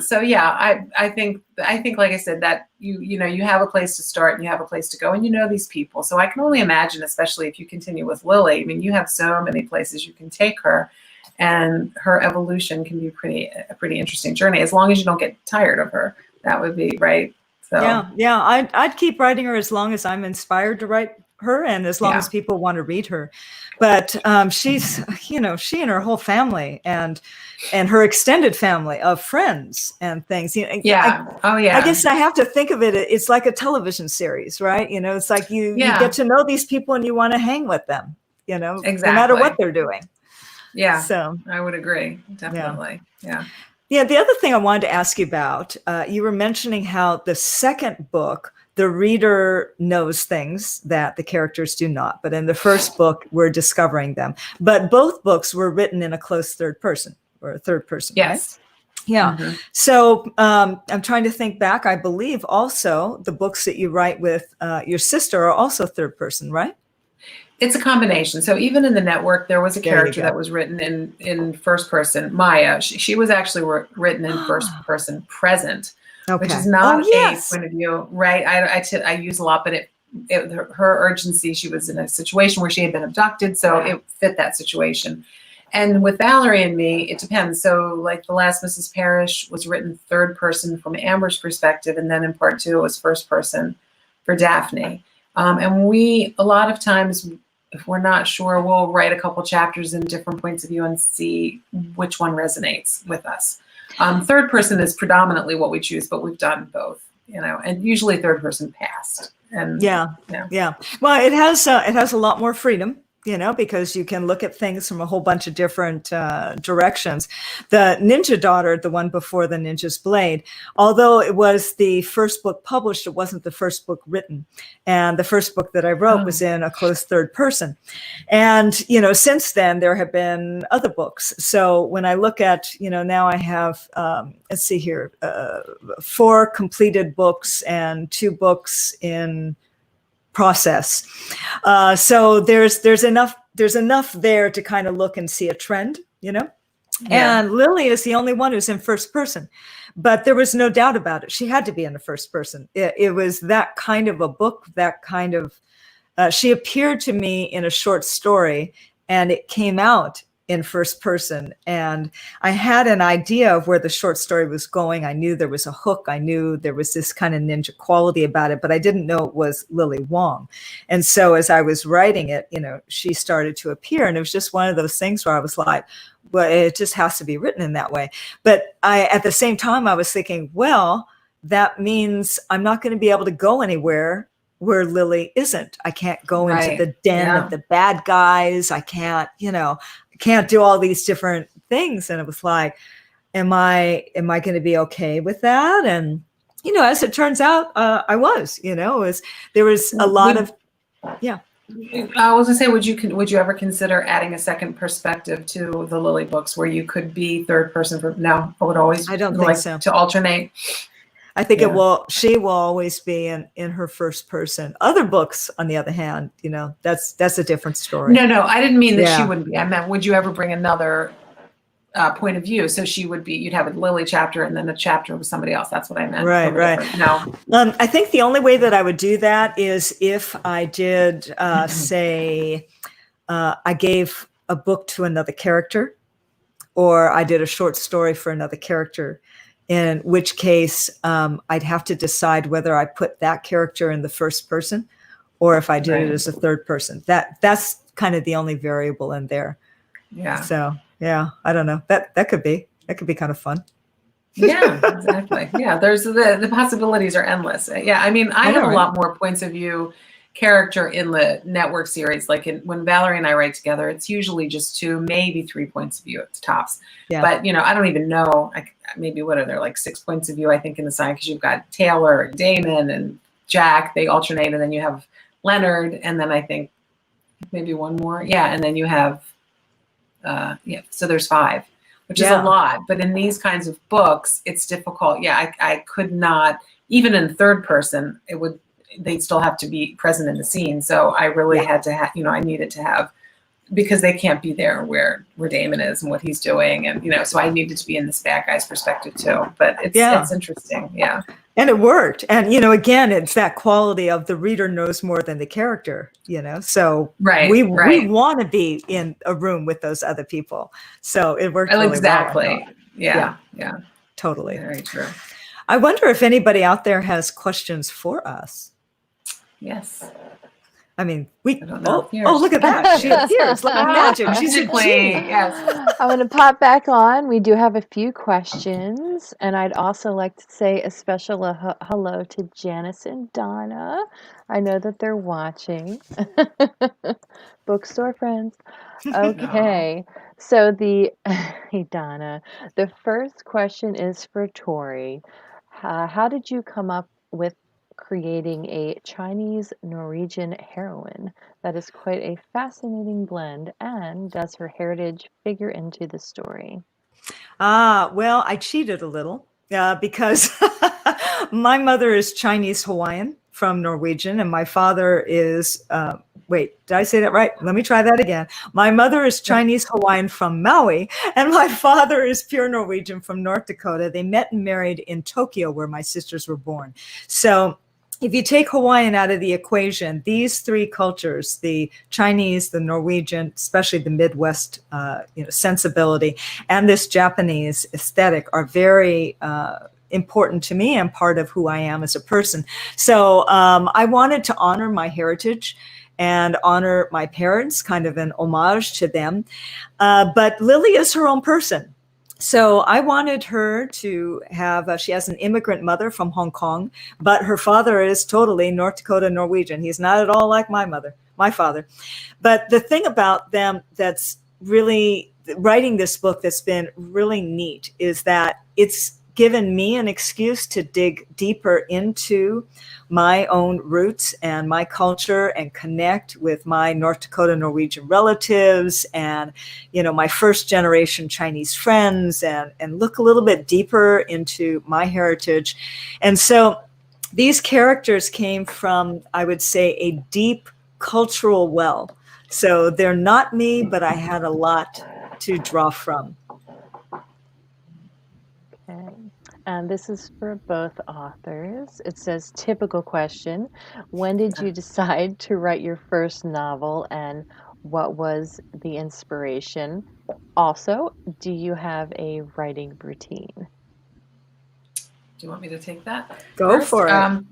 So yeah, I think like I said, that you know you have a place to start and you have a place to go, and you know these people. So I can only imagine, especially if you continue with Lily. I mean, you have so many places you can take her, and her evolution can be a pretty interesting journey, as long as you don't get tired of her. That would be right. So yeah, I'd keep writing her as long as I'm inspired to write her, and as long as people want to read her. But she's, you know, she and her whole family and her extended family of friends and things. You know, I guess I have to think of it. It's like a television series, right? You know, it's like you get to know these people and you want to hang with them. You know, no matter what they're doing. Yeah. So I would agree, definitely. Yeah. Yeah. The other thing I wanted to ask you about, you were mentioning how the second book, the reader knows things that the characters do not. But in the first book, we're discovering them. But both books were written in a close third person, or a third person. Yes. Right? Yeah. Mm-hmm. So I'm trying to think back. I believe also the books that you write with your sister are also third person, right? It's a combination. So even in the network, there was a character that was written in first person, Maya. She was actually written in first person present. Okay. Which is not a point of view, right? I use a lot, but her urgency, she was in a situation where she had been abducted, so it fit that situation. And with Valerie and me, it depends. So like The Last Mrs. Parrish was written third person from Amber's perspective, and then in part 2 it was first person for Daphne. And we, a lot of times, if we're not sure, we'll write a couple chapters in different points of view and see which one resonates with us. Third person is predominantly what we choose, but we've done both, you know, and usually third person past. And yeah. Well, it has a lot more freedom, you know, because you can look at things from a whole bunch of different directions. The Ninja Daughter, the one before The Ninja's Blade, although it was the first book published, it wasn't the first book written. And the first book that I wrote was in a close third person. And, you know, since then, there have been other books. So when I look at, you know, now I have, let's see here, 4 completed books and 2 books in process. So there's enough there to kind of look and see a trend, you know? Yeah. And Lily is the only one who's in first person, but there was no doubt about it. She had to be in the first person. It was that kind of a book, that kind of, she appeared to me in a short story and it came out in first person. And I had an idea of where the short story was going. I knew there was a hook. I knew there was this kind of ninja quality about it, but I didn't know it was Lily Wong. And so as I was writing it, you know, she started to appear, and it was just one of those things where I was like, well, it just has to be written in that way. But at the same time, I was thinking, well, that means I'm not going to be able to go anywhere where Lily isn't. I can't go into the den of the bad guys. I can't, can't do all these different things. And it was like, am I going to be okay with that? And, as it turns out, I was, there was a lot of, I was gonna say, would you ever consider adding a second perspective to the Lily books where you could be third person? No, I would always. I don't think so. To alternate. I think she will always be in her first person. Other books, on the other hand, that's a different story. No, I didn't mean that she wouldn't be. I meant, would you ever bring another point of view? So you'd have a Lily chapter and then a chapter with somebody else. That's what I meant. Right. No. I think the only way that I would do that is if I did say I gave a book to another character, or I did a short story for another character, in which case I'd have to decide whether I put that character in the first person or if I did it as a third person. That's kind of the only variable in there. Yeah. So yeah, I don't know. That could be kind of fun. Yeah, exactly. Yeah, there's the possibilities are endless. Yeah, I mean, I have a lot more points of view character in the network series. Like when Valerie and I write together, it's usually just 2, maybe 3 points of view at the tops. Yeah. But I don't even know. Maybe what are there, like 6 points of view? I think in the side, because you've got Taylor, Damon, and Jack. They alternate, and then you have Leonard, and then I think maybe one more. Yeah, and then you have. So there's 5, which is a lot. But in these kinds of books, it's difficult. Yeah, I could not, even in third person, they'd still have to be present in the scene. So I really had to have, I needed to have, because they can't be there where Damon is and what he's doing. And, so I needed to be in this bad guy's perspective too. But it's interesting. Yeah. And it worked. And, again, it's that quality of the reader knows more than the character, so we want to be in a room with those other people. So it worked really exactly. Well. Yeah. Totally. Very true. I wonder if anybody out there has questions for us. Yes. I mean, look at that. She appears like magic. She's a genie. Yes. I'm going to pop back on. We do have a few questions. And I'd also like to say a special hello to Janice and Donna. I know that they're watching. Bookstore friends. Okay. So hey, Donna, the first question is for Tori. How did you come up with creating a Chinese Norwegian heroine? That is quite a fascinating blend. And does her heritage figure into the story? Well, I cheated a little because my mother is Chinese Hawaiian from Norwegian, and my father is wait, did I say that right? Let me try that again. My mother is Chinese Hawaiian from Maui, and my father is pure Norwegian from North Dakota. They met and married in Tokyo, where my sisters were born. So if you take Hawaiian out of the equation, these 3 cultures, the Chinese, the Norwegian, especially the Midwest sensibility, and this Japanese aesthetic are very important to me and part of who I am as a person. So I wanted to honor my heritage and honor my parents, kind of an homage to them. But Lily is her own person. So I wanted her to have, she has an immigrant mother from Hong Kong, but her father is totally North Dakota Norwegian. He's not at all like my father. But the thing about them that's really writing this book that's been really neat is that it's given me an excuse to dig deeper into my own roots and my culture and connect with my North Dakota Norwegian relatives and, my first generation Chinese friends and look a little bit deeper into my heritage. And so these characters came from, I would say, a deep cultural well. So they're not me, but I had a lot to draw from. Okay. And this is for both authors. It says, typical question. When did you decide to write your first novel, and what was the inspiration? Also, do you have a writing routine? Do you want me to take that? Go for it.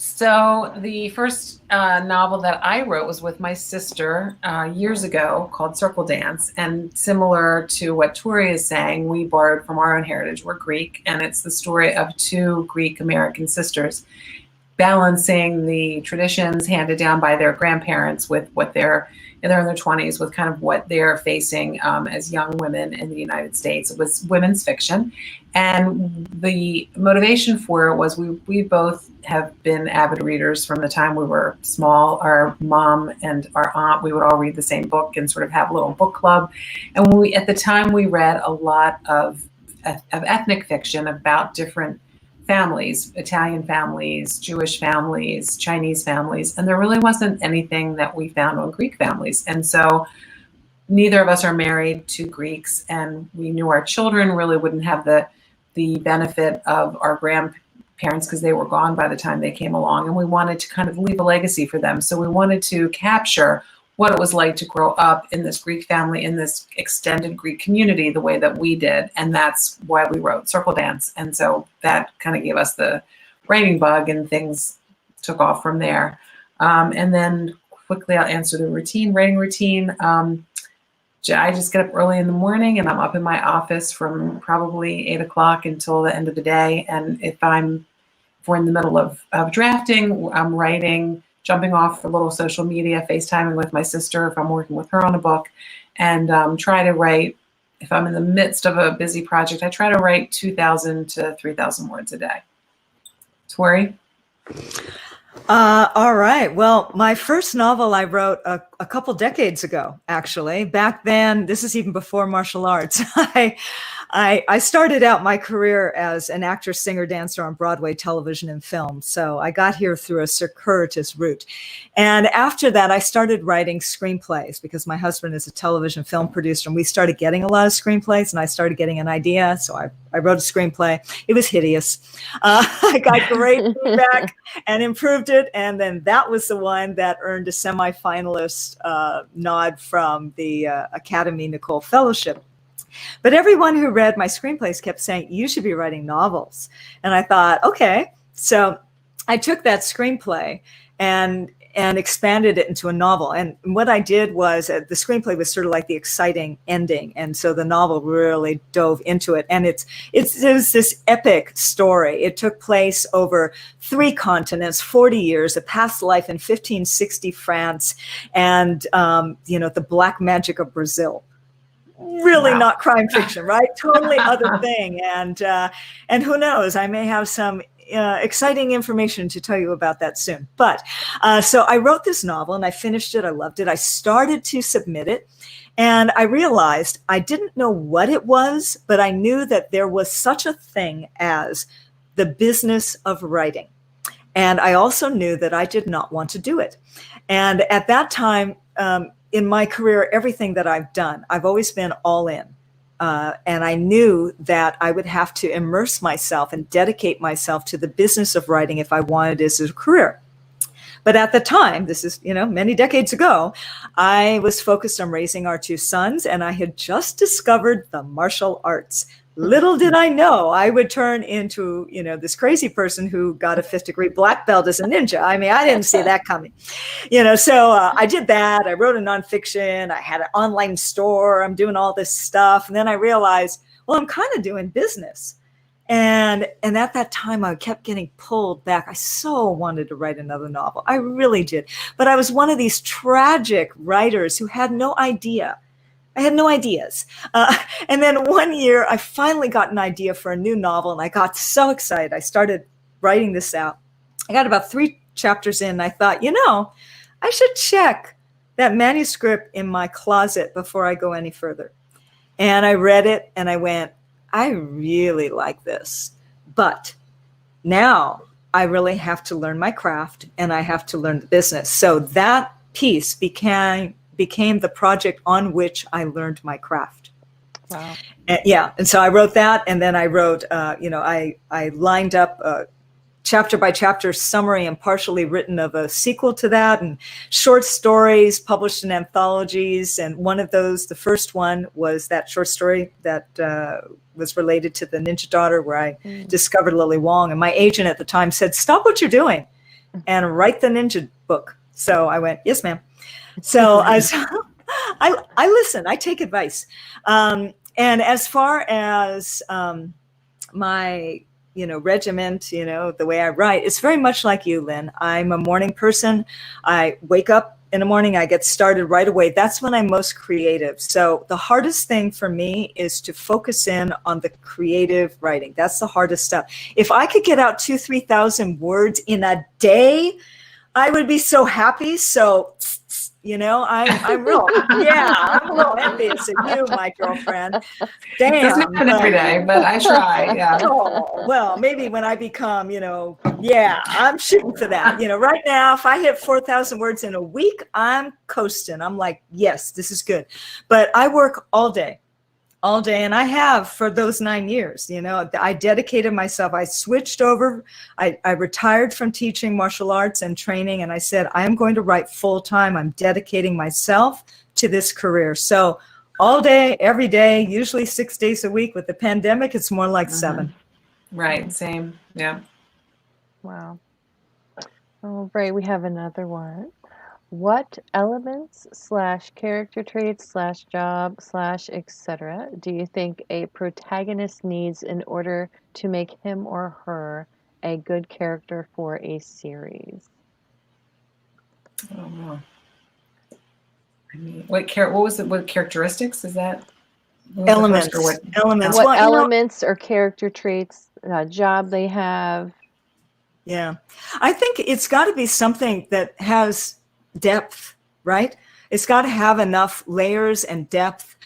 So the first novel that I wrote was with my sister years ago, called Circle Dance. And similar to what Tori is saying, we borrowed from our own heritage. We're Greek, and it's the story of two Greek American sisters balancing the traditions handed down by their grandparents with what they're in their 20s, with kind of what they're facing as young women in the United States. It was women's fiction. And the motivation for it was we both have been avid readers from the time we were small. Our mom and our aunt, we would all read the same book and sort of have a little book club. And at the time, we read a lot of ethnic fiction about different families, Italian families, Jewish families, Chinese families, and there really wasn't anything that we found on Greek families. And so neither of us are married to Greeks, and we knew our children really wouldn't have the benefit of our grandparents because they were gone by the time they came along, and we wanted to kind of leave a legacy for them. So we wanted to capture what it was like to grow up in this Greek family, in this extended Greek community, the way that we did. And that's why we wrote Circle Dance. And so that kind of gave us the writing bug, and things took off from there. And then quickly, I'll answer the writing routine. I just get up early in the morning, and I'm up in my office from probably 8 o'clock until the end of the day. And if we're in the middle of drafting, I'm writing, jumping off a little social media, FaceTiming with my sister if I'm working with her on a book, and try to write. If I'm in the midst of a busy project, I try to write 2,000 to 3,000 words a day. Tori? All right. Well, my first novel I wrote a couple decades ago, actually. Back then, this is even before martial arts. I started out my career as an actor, singer, dancer on Broadway, television, and film. So I got here through a circuitous route. And after that, I started writing screenplays because my husband is a television film producer, and we started getting a lot of screenplays, and I started getting an idea. So I wrote a screenplay. It was hideous. I got great feedback and improved it. And then that was the one that earned a semifinalist nod from the Academy Nicole Fellowship. But everyone who read my screenplays kept saying, you should be writing novels. And I thought, okay. So I took that screenplay and expanded it into a novel. And what I did was the screenplay was sort of like the exciting ending. And so the novel really dove into it. And it was this epic story. It took place over 3 continents, 40 years, a past life in 1560 France, and, the black magic of Brazil. Really not crime fiction, right? Totally other thing. And who knows, I may have some exciting information to tell you about that soon. But so I wrote this novel and I finished it. I loved it. I started to submit it. And I realized I didn't know what it was, but I knew that there was such a thing as the business of writing. And I also knew that I did not want to do it. And at that time, in my career, everything that I've done, I've always been all in. And I knew that I would have to immerse myself and dedicate myself to the business of writing if I wanted this as a career. But at the time, this is, many decades ago, I was focused on raising our 2 sons, and I had just discovered the martial arts. Little did I know I would turn into, this crazy person who got a 5th degree black belt as a ninja. I mean, I didn't see that coming, so I did that. I wrote a nonfiction. I had an online store. I'm doing all this stuff. And then I realized, well, I'm kind of doing business. And at that time, I kept getting pulled back. I so wanted to write another novel. I really did. But I was one of these tragic writers who had no idea. I had no ideas. And then one year, I finally got an idea for a new novel, and I got so excited. I started writing this out. I got about 3 chapters in, and I thought, I should check that manuscript in my closet before I go any further. And I read it, and I went, I really like this. But now I really have to learn my craft, and I have to learn the business. So that piece became the project on which I learned my craft. Wow. And so I wrote that, and then I wrote, I lined up a chapter by chapter summary and partially written of a sequel to that, and short stories published in anthologies. And one of those, the first one, was that short story that was related to the Ninja Daughter, where I discovered Lily Wong. And my agent at the time said, stop what you're doing. and write the ninja book. So I went, yes, ma'am. So I listen, I take advice. And as far as my, regiment, the way I write, it's very much like you, Lynn. I'm a morning person. I wake up in the morning, I get started right away. That's when I'm most creative. So the hardest thing for me is to focus in on the creative writing. That's the hardest stuff. If I could get out 2,000-3,000 words in a day, I would be so happy. So, I'm real, I'm a little envious of you, my girlfriend. Damn. It doesn't happen every day, but I try, yeah. Oh, well, maybe when I become, I'm shooting for that. Right now, if I hit 4,000 words in a week, I'm coasting. I'm like, yes, this is good. But I work all day. And I have for those 9 years. I dedicated myself. I switched over. I retired from teaching martial arts and training, and I said, I am going to write full time. I'm dedicating myself to this career. So all day, every day, usually 6 days a week. With the pandemic, it's more like 7. Right, same, yeah. Wow. All right, we have another one. What elements / character traits / job / etc. do you think a protagonist needs in order to make him or her a good character for a series? Oh, wow. I mean, what characteristics is that? Elements. Elements. What elements or character traits, job they have? Yeah. I think it's got to be something that has depth, right? It's got to have enough layers and depth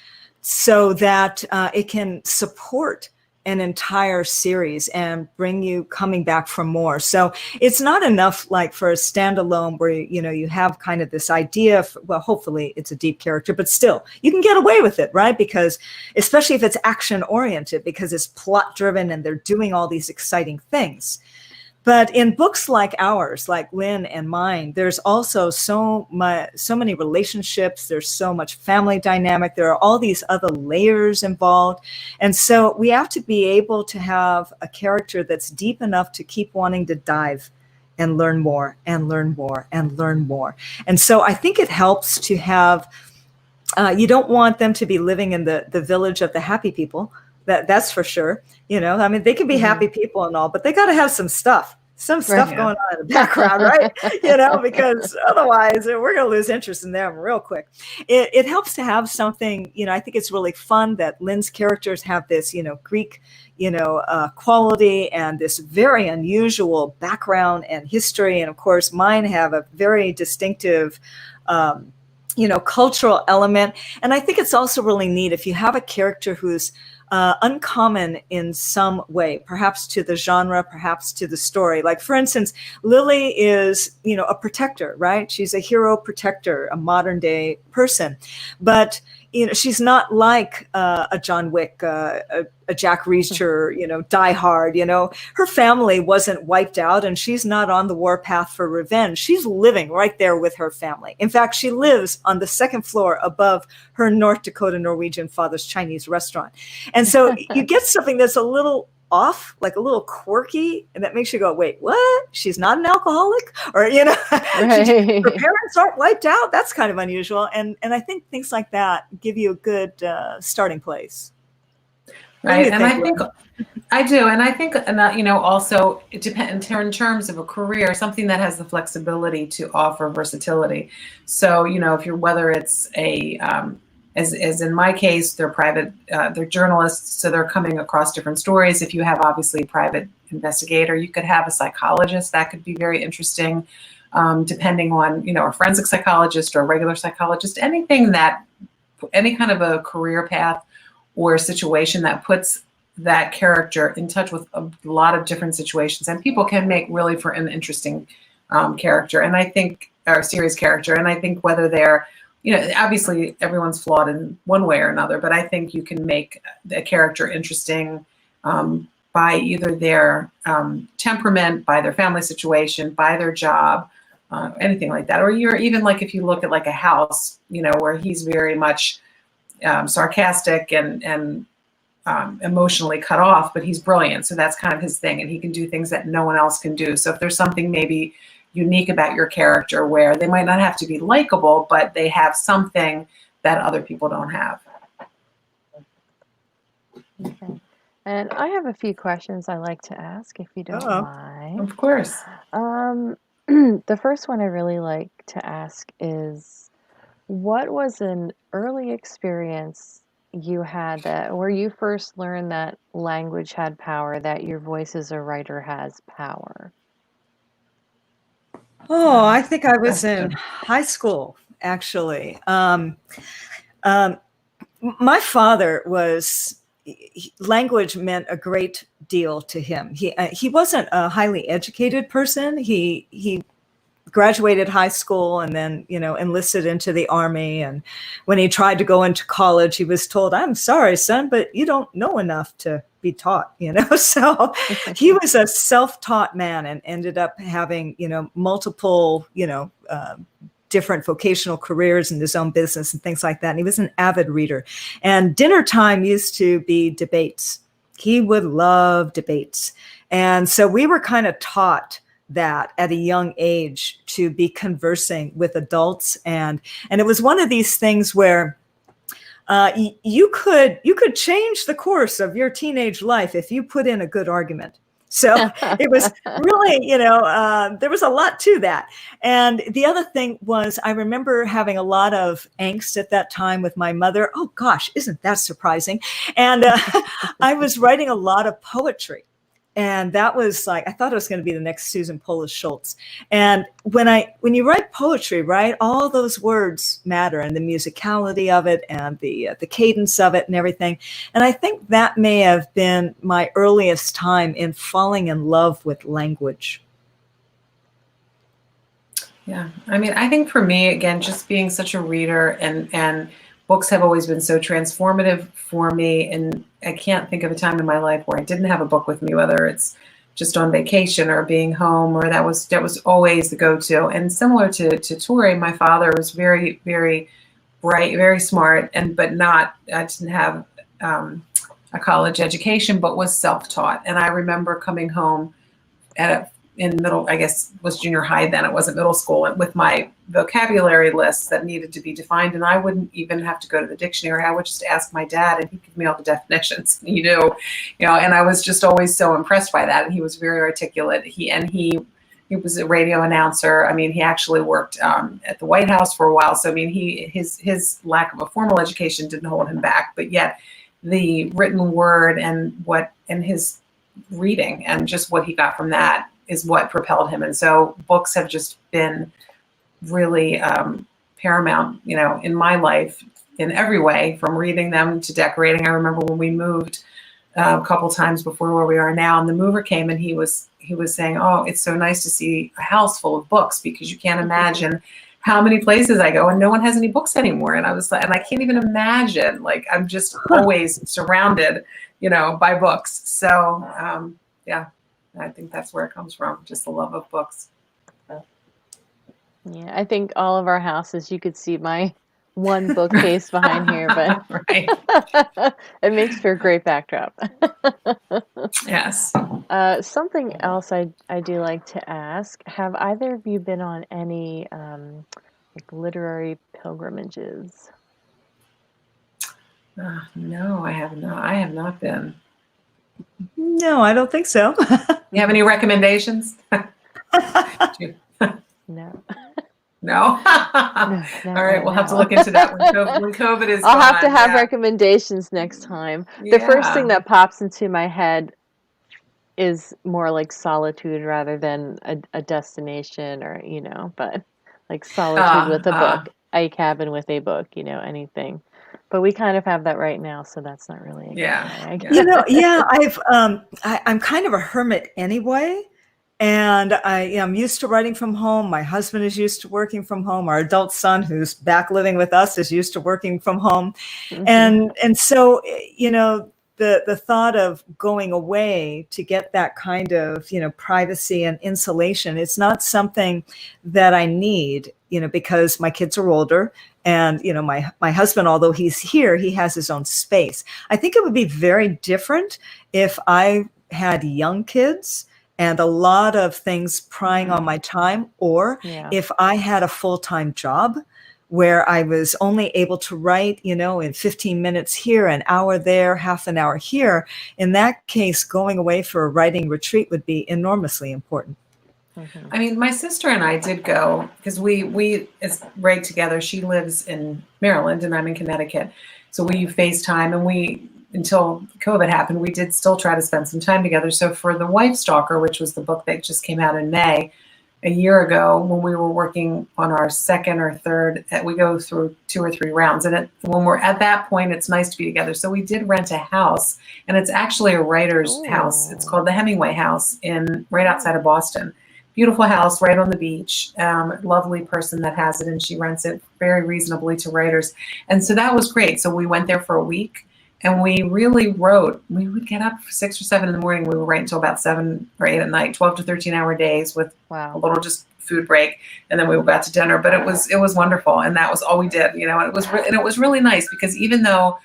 so that it can support an entire series and bring you coming back for more. So it's not enough like for a standalone where, you have kind of this idea, well, hopefully it's a deep character, but still you can get away with it, right? Because especially if it's action oriented, because it's plot driven and they're doing all these exciting things. But in books like ours, like Lynn and mine, there's also so many relationships. There's so much family dynamic. There are all these other layers involved. And so we have to be able to have a character that's deep enough to keep wanting to dive and learn more and learn more and learn more. And so I think it helps to have, you don't want them to be living in the village of the happy people. That's for sure. They can be happy people and all, but they got to have some stuff going on in the background, right? Because otherwise we're going to lose interest in them real quick. It helps to have something, I think it's really fun that Lynn's characters have this, Greek, quality and this very unusual background and history. And of course, mine have a very distinctive, cultural element. And I think it's also really neat if you have a character who's uncommon in some way, perhaps to the genre, perhaps to the story. Like, for instance, Lily is, a protector, right? She's a hero protector, a modern day person. But, she's not like a John Wick, a Jack Reacher, Die Hard. Her family wasn't wiped out and she's not on the warpath for revenge. She's living right there with her family. In fact, she lives on the second floor above her North Dakota Norwegian father's Chinese restaurant. And so you get something that's a little off, like a little quirky, and that makes you go, wait, what? She's not an alcoholic? Or, right. Her parents aren't wiped out? That's kind of unusual. And I think things like that give you a good starting place. Right. And I think I do. And I think, also it depends in terms of a career, something that has the flexibility to offer versatility. So, if you're, whether it's as in my case, they're journalists, so they're coming across different stories. If you have obviously a private investigator, you could have a psychologist. That could be very interesting, depending on, a forensic psychologist or a regular psychologist, any kind of a career path or situation that puts that character in touch with a lot of different situations. And people can make really for an interesting character. And I think, or series character. And I think whether they're, obviously everyone's flawed in one way or another, but I think you can make a character interesting by either their temperament, by their family situation, by their job, anything like that. Or you're even like, if you look at like a House, where he's very much sarcastic and emotionally cut off, but he's brilliant. So that's kind of his thing. And he can do things that no one else can do. So if there's something maybe unique about your character, where they might not have to be likable, but they have something that other people don't have. Okay. And I have a few questions I like to ask, if you don't mind. Of course. The first one I really like to ask is, what was an early experience you had that where you first learned that language had power, that your voice as a writer has power? Oh, I think I was in high school, actually. My father language meant a great deal to him. He wasn't a highly educated person. He graduated high school and then, enlisted into the Army. And when he tried to go into college, he was told, "I'm sorry, son, but you don't know enough to be taught," So he was a self-taught man and ended up having, multiple, different vocational careers in his own business and things like that. And he was an avid reader. And dinner time used to be debates. He would love debates. And so we were kind of taught that at a young age, to be conversing with adults. And it was one of these things where you could change the course of your teenage life if you put in a good argument. So it was really, there was a lot to that. And the other thing was, I remember having a lot of angst at that time with my mother. Oh gosh, isn't that surprising? And I was writing a lot of poetry. And that was like, I thought it was going to be the next Susan Polis Schultz. And when you write poetry, right, all those words matter, and the musicality of it and the cadence of it and everything. And I think that may have been my earliest time in falling in love with language. Yeah. I mean, I think for me, again, just being such a reader and books have always been so transformative for me. And I can't think of a time in my life where I didn't have a book with me, whether it's just on vacation or being home, or that was always the go-to. And similar to Tori, my father was very, very bright, very smart, I didn't have a college education, but was self-taught. And I remember coming home in middle, I guess was junior high then, it wasn't middle school, with my vocabulary lists that needed to be defined. And I wouldn't even have to go to the dictionary. I would just ask my dad and he'd give me all the definitions. He knew, and I was just always so impressed by that. And he was very articulate. He was a radio announcer. I mean, he actually worked at the White House for a while. So, I mean, his lack of a formal education didn't hold him back, but yet the written word and his reading and just what he got from that is what propelled him. And so books have just been really paramount, in my life in every way, from reading them to decorating. I remember when we moved a couple times before where we are now, and the mover came and he was saying, "Oh, it's so nice to see a house full of books, because you can't imagine how many places I go and no one has any books anymore." And I was like, and I can't even imagine, like, I'm just always surrounded, by books. So, yeah. I think that's where it comes from, just the love of books. Yeah, I think all of our houses, you could see my one bookcase behind here, but right. It makes for a great backdrop. Yes. Something else I do like to ask, have either of you been on any literary pilgrimages? No, I have not. I have not been. No, I don't think so. You have any recommendations? No. No? All right, we'll have to look into that when COVID is I'll gone. have to have recommendations next time. The first thing that pops into my head is more like solitude rather than a destination, or, but like solitude with a book, a cabin with a book, anything. But we kind of have that right now, so that's not really a I'm kind of a hermit anyway. And I'm used to writing from home. My husband is used to working from home. Our adult son, who's back living with us, is used to working from home. Mm-hmm. And so, the thought of going away to get that kind of, privacy and insulation, it's not something that I need, because my kids are older. And, my husband, although he's here, he has his own space. I think it would be very different if I had young kids and a lot of things prying on my time. Or if I had a full-time job where I was only able to write, in 15 minutes here, an hour there, half an hour here, in that case, going away for a writing retreat would be enormously important. Mm-hmm. I mean, my sister and I did go because we is right together. She lives in Maryland and I'm in Connecticut. So we FaceTime, and until COVID happened, we did still try to spend some time together. So for the White Stalker, which was the book that just came out in May, a year ago, when we were working on our second or third, we go through 2 or 3 rounds. And when we're at that point, it's nice to be together. So we did rent a house, and it's actually a writer's house. It's called the Hemingway House right outside of Boston. Beautiful house right on the beach. Lovely person that has it, and she rents it very reasonably to writers. And so that was great. So we went there for a week. And we really wrote. We would get up 6 or 7 in the morning. We would write until about 7 or 8 at night, 12 to 13-hour days with a little just food break, and then we went to dinner. But it was wonderful, and that was all we did. And it was really nice because even though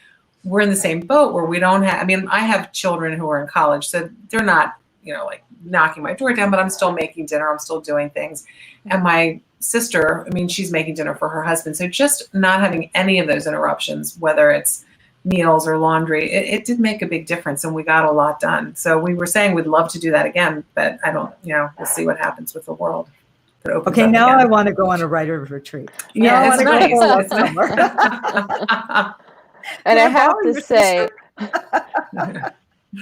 we're in the same boat where we don't have. I mean, I have children who are in college, so they're not like knocking my door down, but I'm still making dinner. I'm still doing things, and my sister, I mean, she's making dinner for her husband. So just not having any of those interruptions, whether it's meals or laundry, it did make a big difference, and we got a lot done. So we were saying we'd love to do that again, but I don't, we'll see what happens with the world. Okay, now again. I want to go on a writer's retreat. Yeah, it's nice. And I have to say,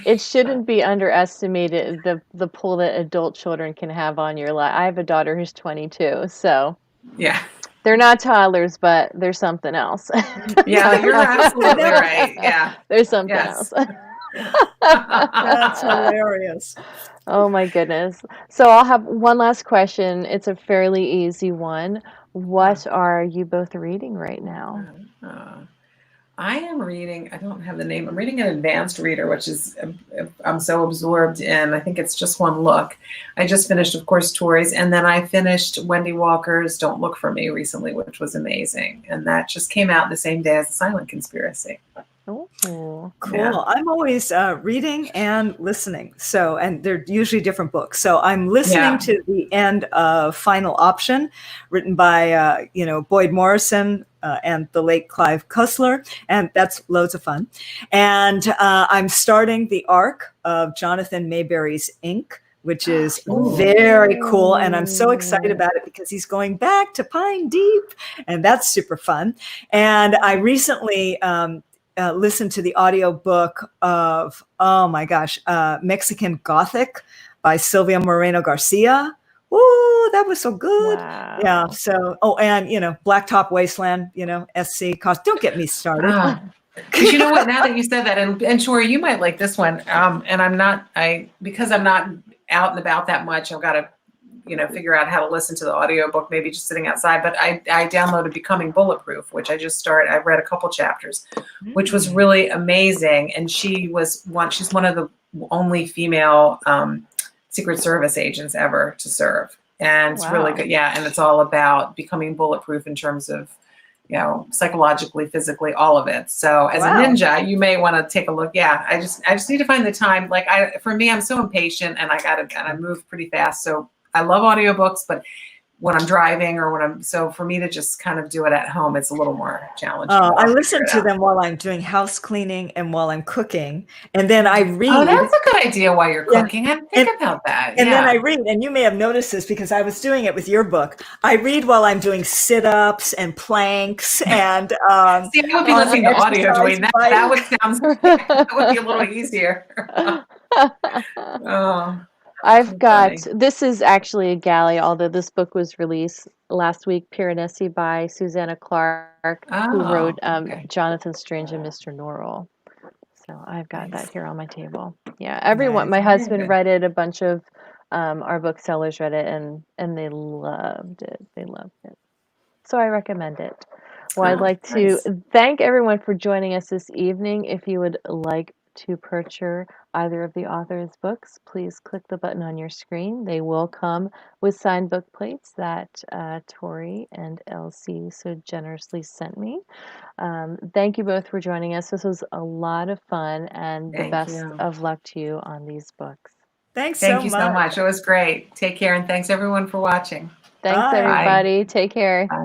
it shouldn't be underestimated the pull that adult children can have on your life. I have a daughter who's 22, so yeah. They're not toddlers, but there's something else. Yeah, you're absolutely right. Yeah. There's something else. That's hilarious. Oh my goodness. So I'll have one last question. It's a fairly easy one. What are you both reading right now? I am reading, I don't have the name, I'm reading an advanced reader, which is, I'm so absorbed in, I think it's just one look. I just finished, of course, Tori's, and then I finished Wendy Walker's Don't Look for Me recently, which was amazing. And that just came out the same day as The Silent Conspiracy. Oh, cool. Yeah. I'm always reading and listening. So, and they're usually different books. So I'm listening to the end of Final Option, written by, Boyd Morrison and the late Clive Cussler. And that's loads of fun. And I'm starting the arc of Jonathan Mayberry's Ink, which is very cool. And I'm so excited about it because he's going back to Pine Deep, and that's super fun. And I recently listened to the audiobook of, Mexican Gothic by Silvia Moreno Garcia. Ooh, that was so good. Wow. Yeah. So, and, Blacktop Wasteland, SC cost. Don't get me started. You know what? Now that you said that, and Tori, you might like this one. And because I'm not out and about that much, I've got to, figure out how to listen to the audiobook, maybe just sitting outside. But I downloaded Becoming Bulletproof, which I just started. I've read a couple chapters, which was really amazing. And she's one of the only female Secret Service agents ever to serve. And it's really good. Yeah. And it's all about becoming bulletproof in terms of, psychologically, physically, all of it. So as a ninja, you may want to take a look. Yeah. I just need to find the time. For me, I'm so impatient, and I move pretty fast. So I love audiobooks, but when I'm driving or so for me to just kind of do it at home, it's a little more challenging. I listen to them while I'm doing house cleaning and while I'm cooking. And then I read. Oh, that's a good idea while you're cooking. I think about that. And then I read, and you may have noticed this because I was doing it with your book. I read while I'm doing sit-ups and planks and see, I would be listening to audio doing that. That would be a little easier. I've got, this is actually a galley, although this book was released last week, Piranesi by Susanna Clark, who wrote Jonathan Strange and Mr. Norrell. So I've got that here on my table. Yeah, everyone, my husband read it, a bunch of our booksellers read it, and they loved it. They loved it. So I recommend it. Well, I'd like to thank everyone for joining us this evening. If you would like to purchase either of the author's books, please click the button on your screen. They will come with signed book plates that Tori and L.C. so generously sent me. Thank you both for joining us. This was a lot of fun, and the best of luck to you on these books. Thanks Thank you so much. It was great. Take care, and thanks everyone for watching. Thanks, Bye. everybody. Take care. Bye.